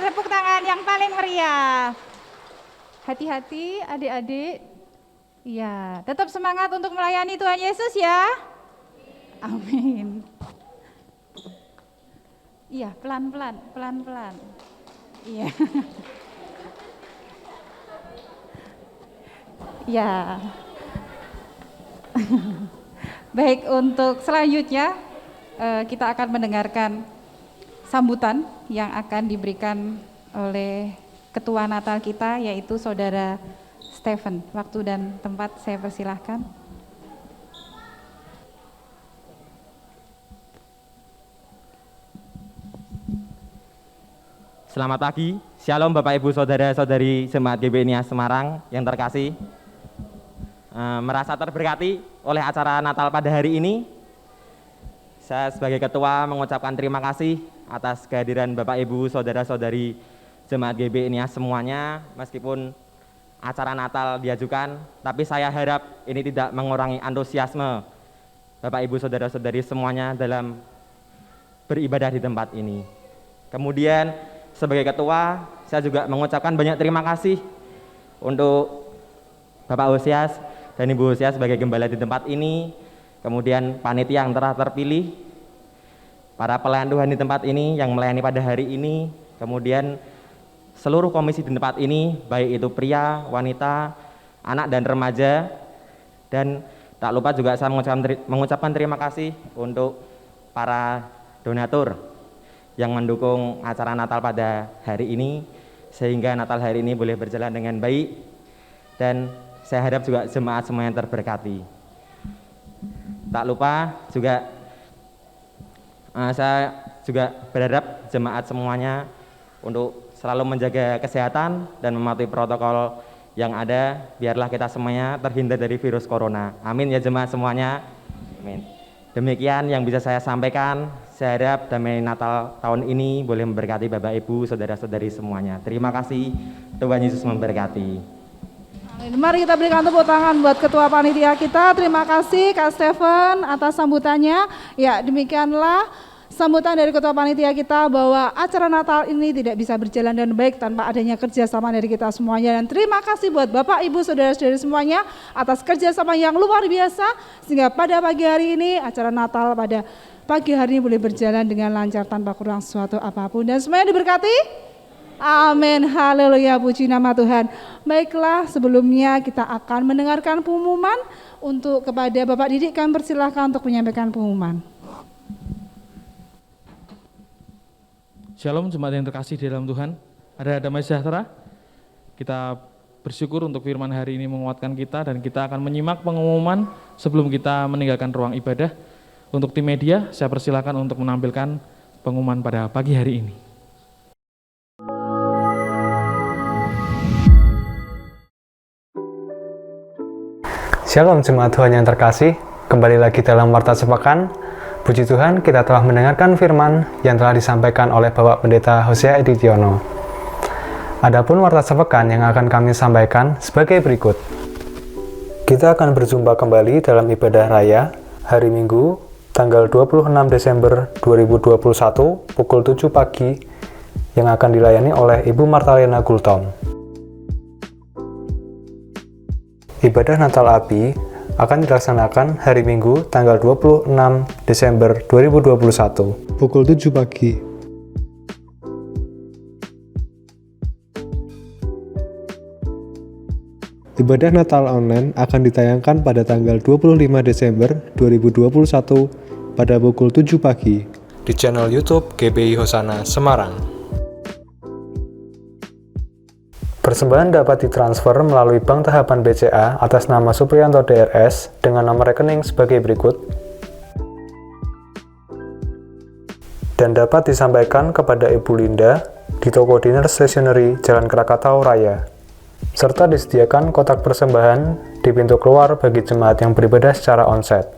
tepuk tangan yang paling meriah. Hati-hati adik-adik. Ya, tetap semangat untuk melayani Tuhan Yesus ya. Amin. Iya, pelan-pelan, pelan-pelan. Iya. Ya. Baik, untuk selanjutnya kita akan mendengarkan sambutan yang akan diberikan oleh Ketua Natal kita, yaitu Saudara Stephen. Waktu dan tempat saya persilahkan. Selamat pagi, Shalom Bapak Ibu Saudara-saudari Jemaat GBI Nias Semarang yang terkasih. Merasa terberkati oleh acara Natal pada hari ini. Saya sebagai ketua mengucapkan terima kasih atas kehadiran Bapak Ibu Saudara-saudari Jemaat GBI Nias semuanya. Meskipun acara Natal diajukan, tapi saya harap ini tidak mengurangi antusiasme Bapak Ibu Saudara-saudari semuanya dalam beribadah di tempat ini. Kemudian sebagai ketua, saya juga mengucapkan banyak terima kasih untuk Bapak Osias dan Ibu Osias sebagai gembala di tempat ini, kemudian panitia yang telah terpilih, para pelayan Tuhan di tempat ini yang melayani pada hari ini, kemudian seluruh komisi di tempat ini, baik itu pria, wanita, anak dan remaja, dan tak lupa juga saya mengucapkan terima kasih untuk para donatur yang mendukung acara Natal pada hari ini, sehingga Natal hari ini boleh berjalan dengan baik, dan saya harap juga jemaat semuanya terberkati. Tak lupa juga saya juga berharap jemaat semuanya untuk selalu menjaga kesehatan dan mematuhi protokol yang ada, biarlah kita semuanya terhindar dari virus corona. Amin ya jemaat semuanya. Amin. Demikian yang bisa saya sampaikan. Saya harap damai Natal tahun ini boleh memberkati Bapak Ibu, saudara-saudari semuanya. Terima kasih, Tuhan Yesus memberkati. Amin. Mari kita berikan tepuk tangan buat Ketua Panitia kita. Terima kasih Kak Stephen atas sambutannya. Ya, demikianlah sambutan dari Ketua Panitia kita bahwa acara Natal ini tidak bisa berjalan dengan baik tanpa adanya kerjasama dari kita semuanya. Dan terima kasih buat Bapak, Ibu, Saudara-saudari semuanya atas kerjasama yang luar biasa, sehingga pada pagi hari ini acara Natal pada pagi hari ini boleh berjalan dengan lancar tanpa kurang sesuatu apapun. Dan semuanya diberkati? Amin, haleluya, puji nama Tuhan. Baiklah, sebelumnya kita akan mendengarkan pengumuman. Untuk kepada Bapak Didik kami persilahkan untuk menyampaikan pengumuman. Shalom jemaat yang terkasih di dalam Tuhan. Ada damai sejahtera. Kita bersyukur untuk firman hari ini menguatkan kita, dan kita akan menyimak pengumuman sebelum kita meninggalkan ruang ibadah. Untuk tim media, saya persilakan untuk menampilkan pengumuman pada pagi hari ini. Shalom jemaat Tuhan yang terkasih, kembali lagi dalam Warta Sepekan. Puji Tuhan, kita telah mendengarkan firman yang telah disampaikan oleh Bapak Pendeta Hosea Editiono. Adapun Warta Sepekan yang akan kami sampaikan sebagai berikut. Kita akan berjumpa kembali dalam ibadah raya hari Minggu, tanggal 26 Desember 2021, pukul 7 pagi, yang akan dilayani oleh Ibu Martalena Gultom. Ibadah Natal Abi akan dilaksanakan hari Minggu tanggal 26 Desember 2021 pukul 7 pagi. Ibadah Natal online akan ditayangkan pada tanggal 25 Desember 2021 pada pukul 7 pagi di channel YouTube GBI Hosana Semarang. Persembahan dapat ditransfer melalui bank tahapan BCA atas nama Supriyanto DRS dengan nomor rekening sebagai berikut, dan dapat disampaikan kepada Ibu Linda di toko Dinner Stationery Jalan Krakatau Raya, serta disediakan kotak persembahan di pintu keluar bagi jemaat yang beribadah secara onsite.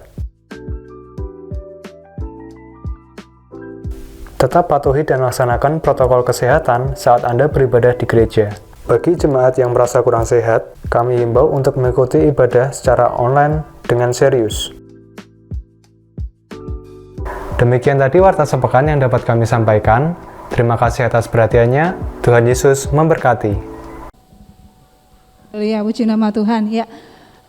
Tetap patuhi dan laksanakan protokol kesehatan saat Anda beribadah di gereja. Bagi jemaat yang merasa kurang sehat, kami himbau untuk mengikuti ibadah secara online dengan serius. Demikian tadi Warta Sepekan yang dapat kami sampaikan. Terima kasih atas perhatiannya. Tuhan Yesus memberkati. Ya, puji nama Tuhan. Ya,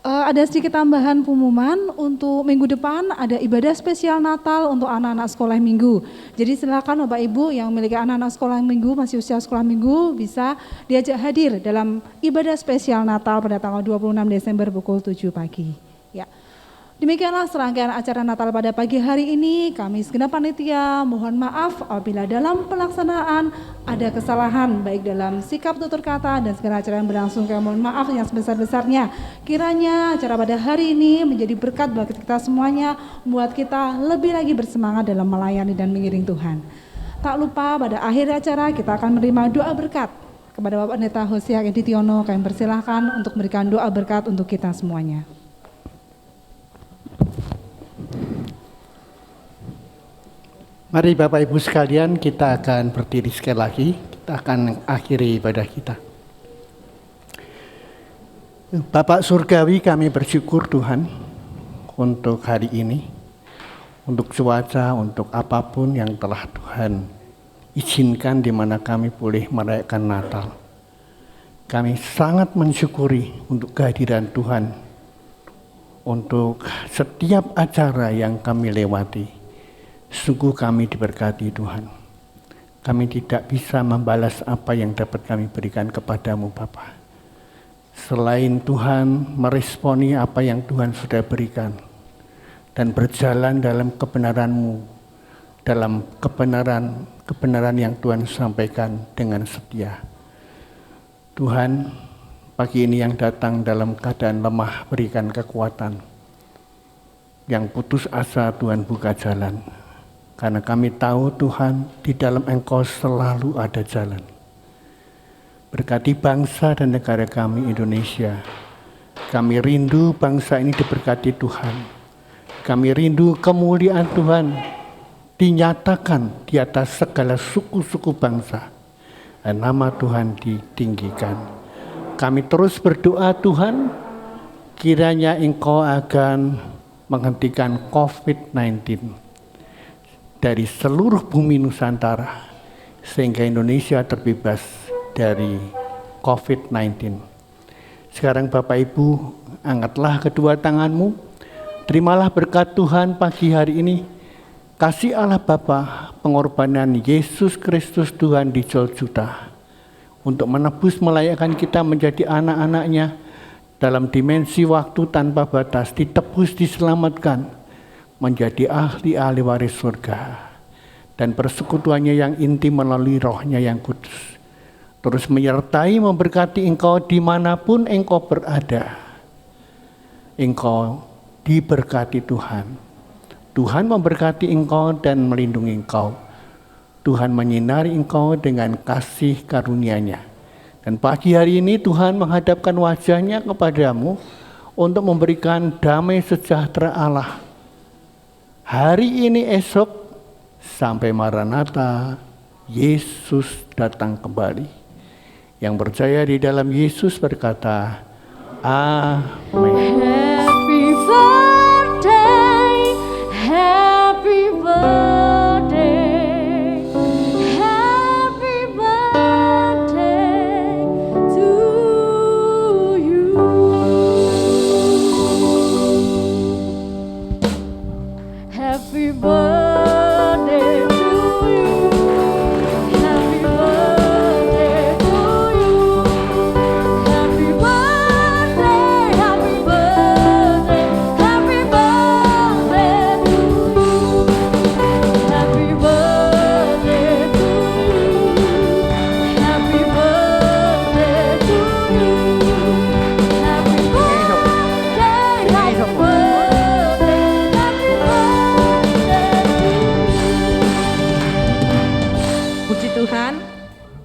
ada sedikit tambahan pengumuman untuk minggu depan ada ibadah spesial Natal untuk anak-anak sekolah minggu. Jadi silakan Bapak Ibu yang memiliki anak-anak sekolah minggu, masih usia sekolah minggu, bisa diajak hadir dalam ibadah spesial Natal pada tanggal 26 Desember pukul 7 pagi. Ya. Demikianlah serangkaian acara Natal pada pagi hari ini. Kami segenap panitia mohon maaf apabila dalam pelaksanaan ada kesalahan baik dalam sikap tutur kata dan segala acara yang berlangsung. Kami mohon maaf yang sebesar-besarnya. Kiranya acara pada hari ini menjadi berkat bagi kita semuanya, membuat kita lebih lagi bersemangat dalam melayani dan mengiring Tuhan. Tak lupa pada akhir acara kita akan menerima doa berkat. Kepada Bapak Pendeta Hosea Editiono, kami persilahkan untuk memberikan doa berkat untuk kita semuanya. Mari Bapak Ibu sekalian, kita akan berdiri sekali lagi. Kita akan akhiri ibadah kita. Bapak Surgawi, kami bersyukur Tuhan untuk hari ini, untuk cuaca, untuk apapun yang telah Tuhan izinkan di mana kami boleh merayakan Natal. Kami sangat mensyukuri untuk kehadiran Tuhan, untuk setiap acara yang kami lewati. Sungguh kami diberkati Tuhan. Kami tidak bisa membalas apa yang dapat kami berikan kepadamu Bapa. Selain Tuhan meresponi apa yang Tuhan sudah berikan dan berjalan dalam kebenaran-Mu, dalam kebenaran yang Tuhan sampaikan dengan setia. Tuhan, pagi ini yang datang dalam keadaan lemah, berikan kekuatan. Yang putus asa, Tuhan buka jalan. Karena kami tahu Tuhan, di dalam Engkau selalu ada jalan. Berkati bangsa dan negara kami Indonesia. Kami rindu bangsa ini diberkati Tuhan. Kami rindu kemuliaan Tuhan dinyatakan di atas segala suku-suku bangsa. Dan nama Tuhan ditinggikan. Kami terus berdoa Tuhan, kiranya Engkau akan menghentikan COVID-19 dari seluruh bumi Nusantara, sehingga Indonesia terbebas dari COVID-19. Sekarang Bapak Ibu, angkatlah kedua tanganmu, terimalah berkat Tuhan pagi hari ini. Kasih Allah Bapa, pengorbanan Yesus Kristus Tuhan di Golgota, untuk menebus melayakkan kita menjadi anak-anaknya dalam dimensi waktu tanpa batas, ditebus, diselamatkan, menjadi ahli-ahli waris surga, dan persekutuannya yang intim melalui Roh-Nya yang kudus terus menyertai memberkati engkau dimanapun engkau berada. Engkau diberkati Tuhan. Tuhan memberkati engkau dan melindungi engkau. Tuhan menyinari engkau dengan kasih karunia-Nya. Dan pagi hari ini Tuhan menghadapkan wajah-Nya kepadamu untuk memberikan damai sejahtera Allah. Hari ini esok sampai Maranatha, Yesus datang kembali. Yang percaya di dalam Yesus berkata, Amin. Happy birthday, happy birthday, happy birthday to you. Happy birthday to you. Happy birthday to you. Happy birthday, happy birthday, happy birthday to you. Happy birthday to you. Happy birthday to you. Happy birthday, happy birthday, happy birthday to you. Puji Tuhan,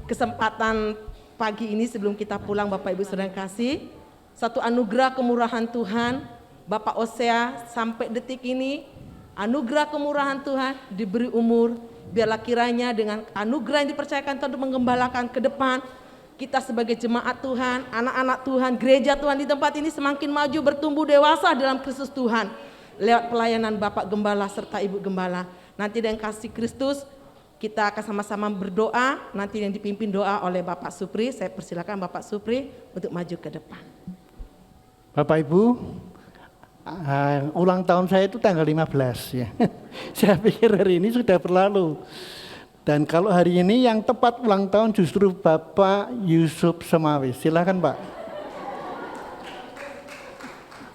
kesempatan pagi ini sebelum kita pulang Bapak Ibu Saudara yang kasih, satu anugerah kemurahan Tuhan, Bapak Hosea sampai detik ini, anugerah kemurahan Tuhan diberi umur, biarlah kiranya dengan anugerah yang dipercayakan Tuhan untuk menggembalakan ke depan, kita sebagai jemaat Tuhan, anak-anak Tuhan, gereja Tuhan di tempat ini semakin maju, bertumbuh dewasa dalam Kristus Tuhan, lewat pelayanan Bapak Gembala serta Ibu Gembala. Nanti dengan kasih Kristus, kita akan sama-sama berdoa, nanti yang dipimpin doa oleh Bapak Supri. Saya persilakan Bapak Supri untuk maju ke depan. Bapak Ibu, ulang tahun saya itu tanggal 15 ya. Saya pikir hari ini sudah berlalu. Dan kalau hari ini yang tepat ulang tahun justru Bapak Yusuf Semawis. Silakan Pak.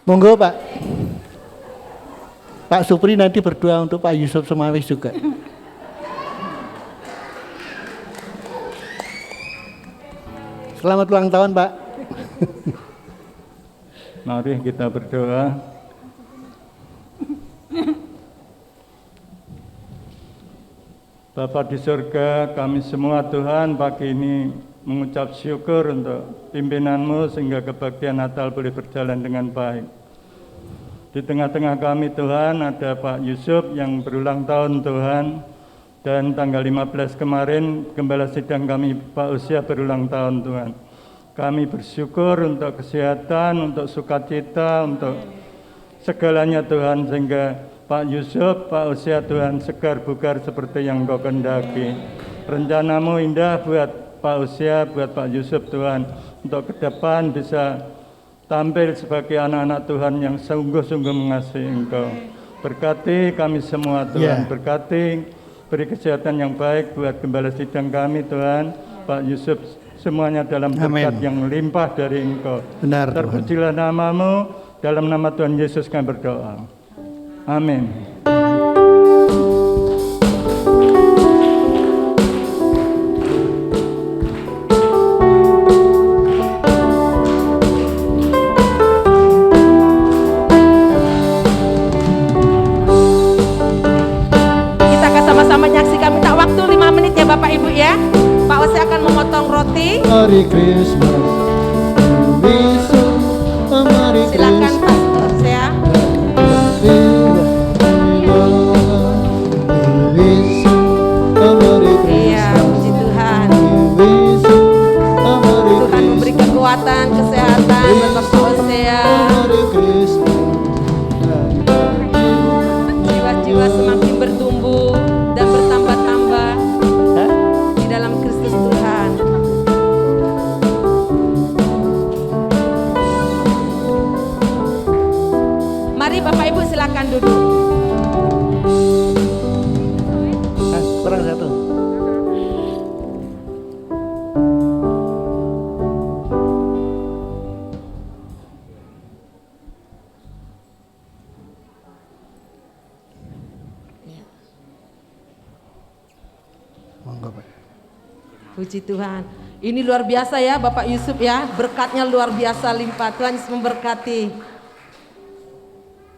Monggo Pak. Pak Supri nanti berdoa untuk Pak Yusuf Semawis juga. Selamat ulang tahun Pak. Mari kita berdoa. Bapa di surga, kami semua Tuhan pagi ini mengucap syukur untuk pimpinan-Mu sehingga kebaktian Natal boleh berjalan dengan baik. Di tengah-tengah kami Tuhan ada Pak Yusuf yang berulang tahun Tuhan, dan tanggal 15 kemarin Gembala Sidang kami Pak Usia berulang tahun Tuhan. Kami bersyukur untuk kesehatan, untuk sukacita, untuk segalanya Tuhan, sehingga Pak Yusuf, Pak Usia Tuhan segar bugar seperti yang Engkau kehendaki. Rencana-Mu indah buat Pak Usia, buat Pak Yusuf Tuhan, untuk ke depan bisa tampil sebagai anak-anak Tuhan yang sungguh-sungguh mengasihi Engkau. Berkati kami semua Tuhan, berkati, beri kesehatan yang baik buat Gembala Sidang kami Tuhan, Pak Yusuf, semuanya dalam berkat yang limpah dari Engkau. Benar, terpujilah nama-Mu, dalam nama Tuhan Yesus kami berdoa. Amin. Bapak Ibu ya, Pak Ose akan memotong roti. Merry Christmas, silakan Pak Ose ya. Iya, puji Tuhan. Tuhan memberi kekuatan, kesehatan buat Bapak Ose ya. Jiwa-jiwa semakin bertumbuh dan bertambah-tambah di dalam Kristus Tuhan. Mari Bapak Ibu silakan duduk. Kurang satu. Puji Tuhan. Ini luar biasa ya Bapak Yusuf ya, berkatnya luar biasa limpah. Tuhan Yesus memberkati.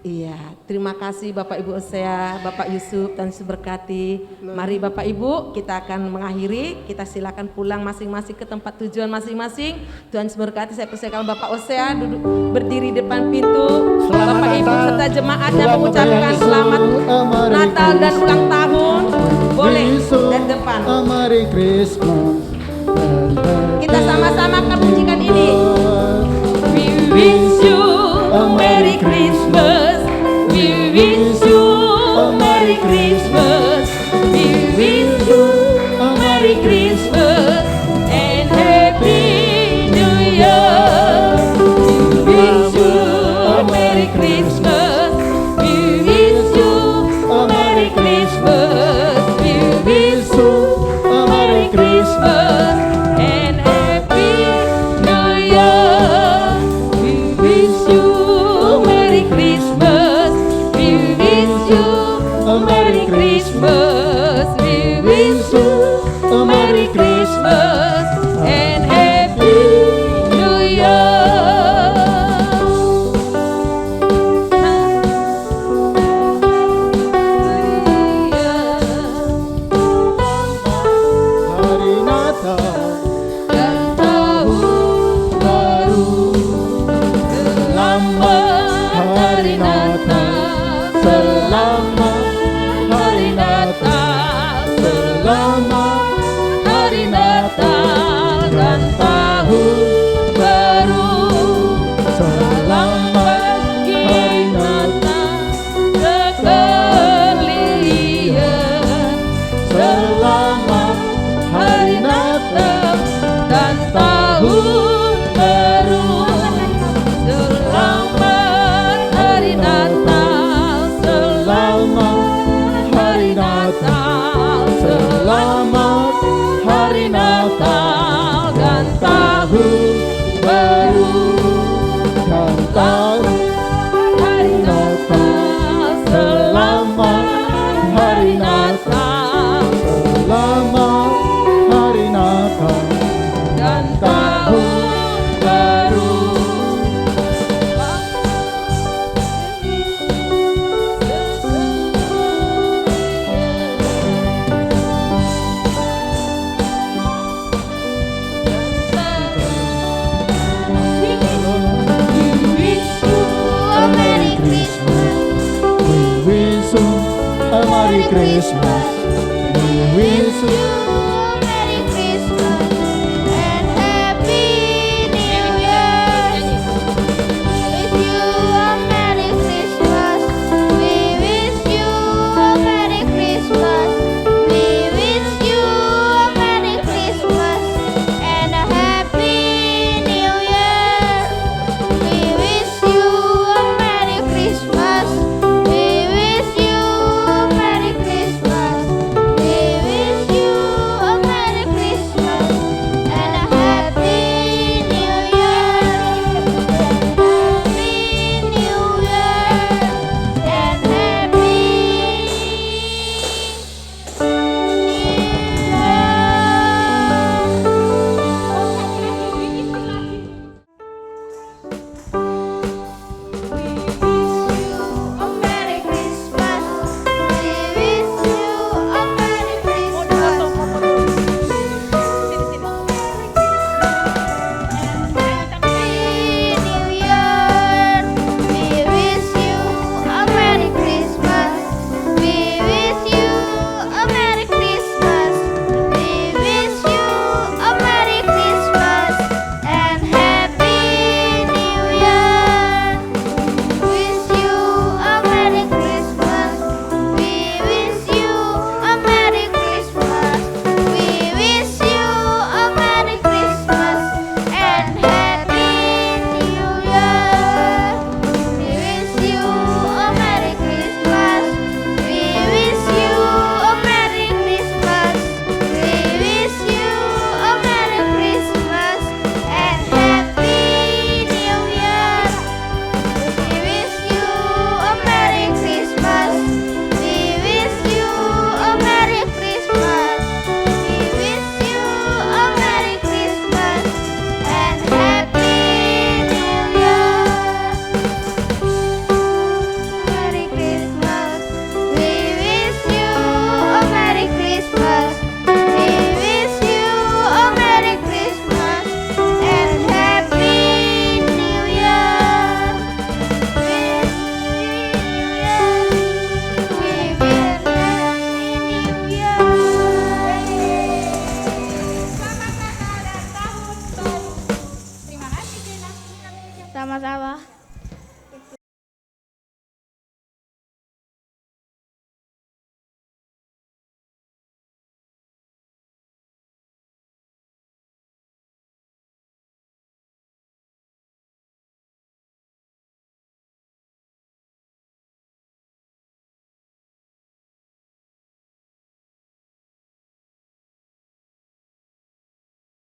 Iya, terima kasih Bapak Ibu Osea, Bapak Yusuf, Tuhan Yesus berkati. Mari Bapak Ibu, kita akan mengakhiri. Kita silakan pulang masing-masing ke tempat tujuan masing-masing. Tuhan Yesus berkati. Saya persilakan Bapak Osea duduk berdiri depan pintu. Bapak Ibu serta jemaatnya mengucapkan selamat Natal dan ulang tahun. Boleh dari depan. Merry Christmas. Kita sama-sama akan bunyikan ini. We wish you a Merry Christmas. We wish you a Merry Christmas. We wish you a Merry Christmas and Happy New Year. We wish you a Merry Christmas. We wish you a Merry Christmas. We wish you a Merry Christmas and Happy New Year. We wish you a Merry Christmas. We wish you a Merry Christmas. We wish you a Merry Christmas and Happy New Year. Hari Natal Dan tahun baru, selamat hari Natal, selamat hari Natal, selamat hari Natal dan tahun baru, selamat hari Natal sekalian, selamat hari Natal dan tahun baru, selamat hari Natal, selamat hari Natal, selamat Christmas.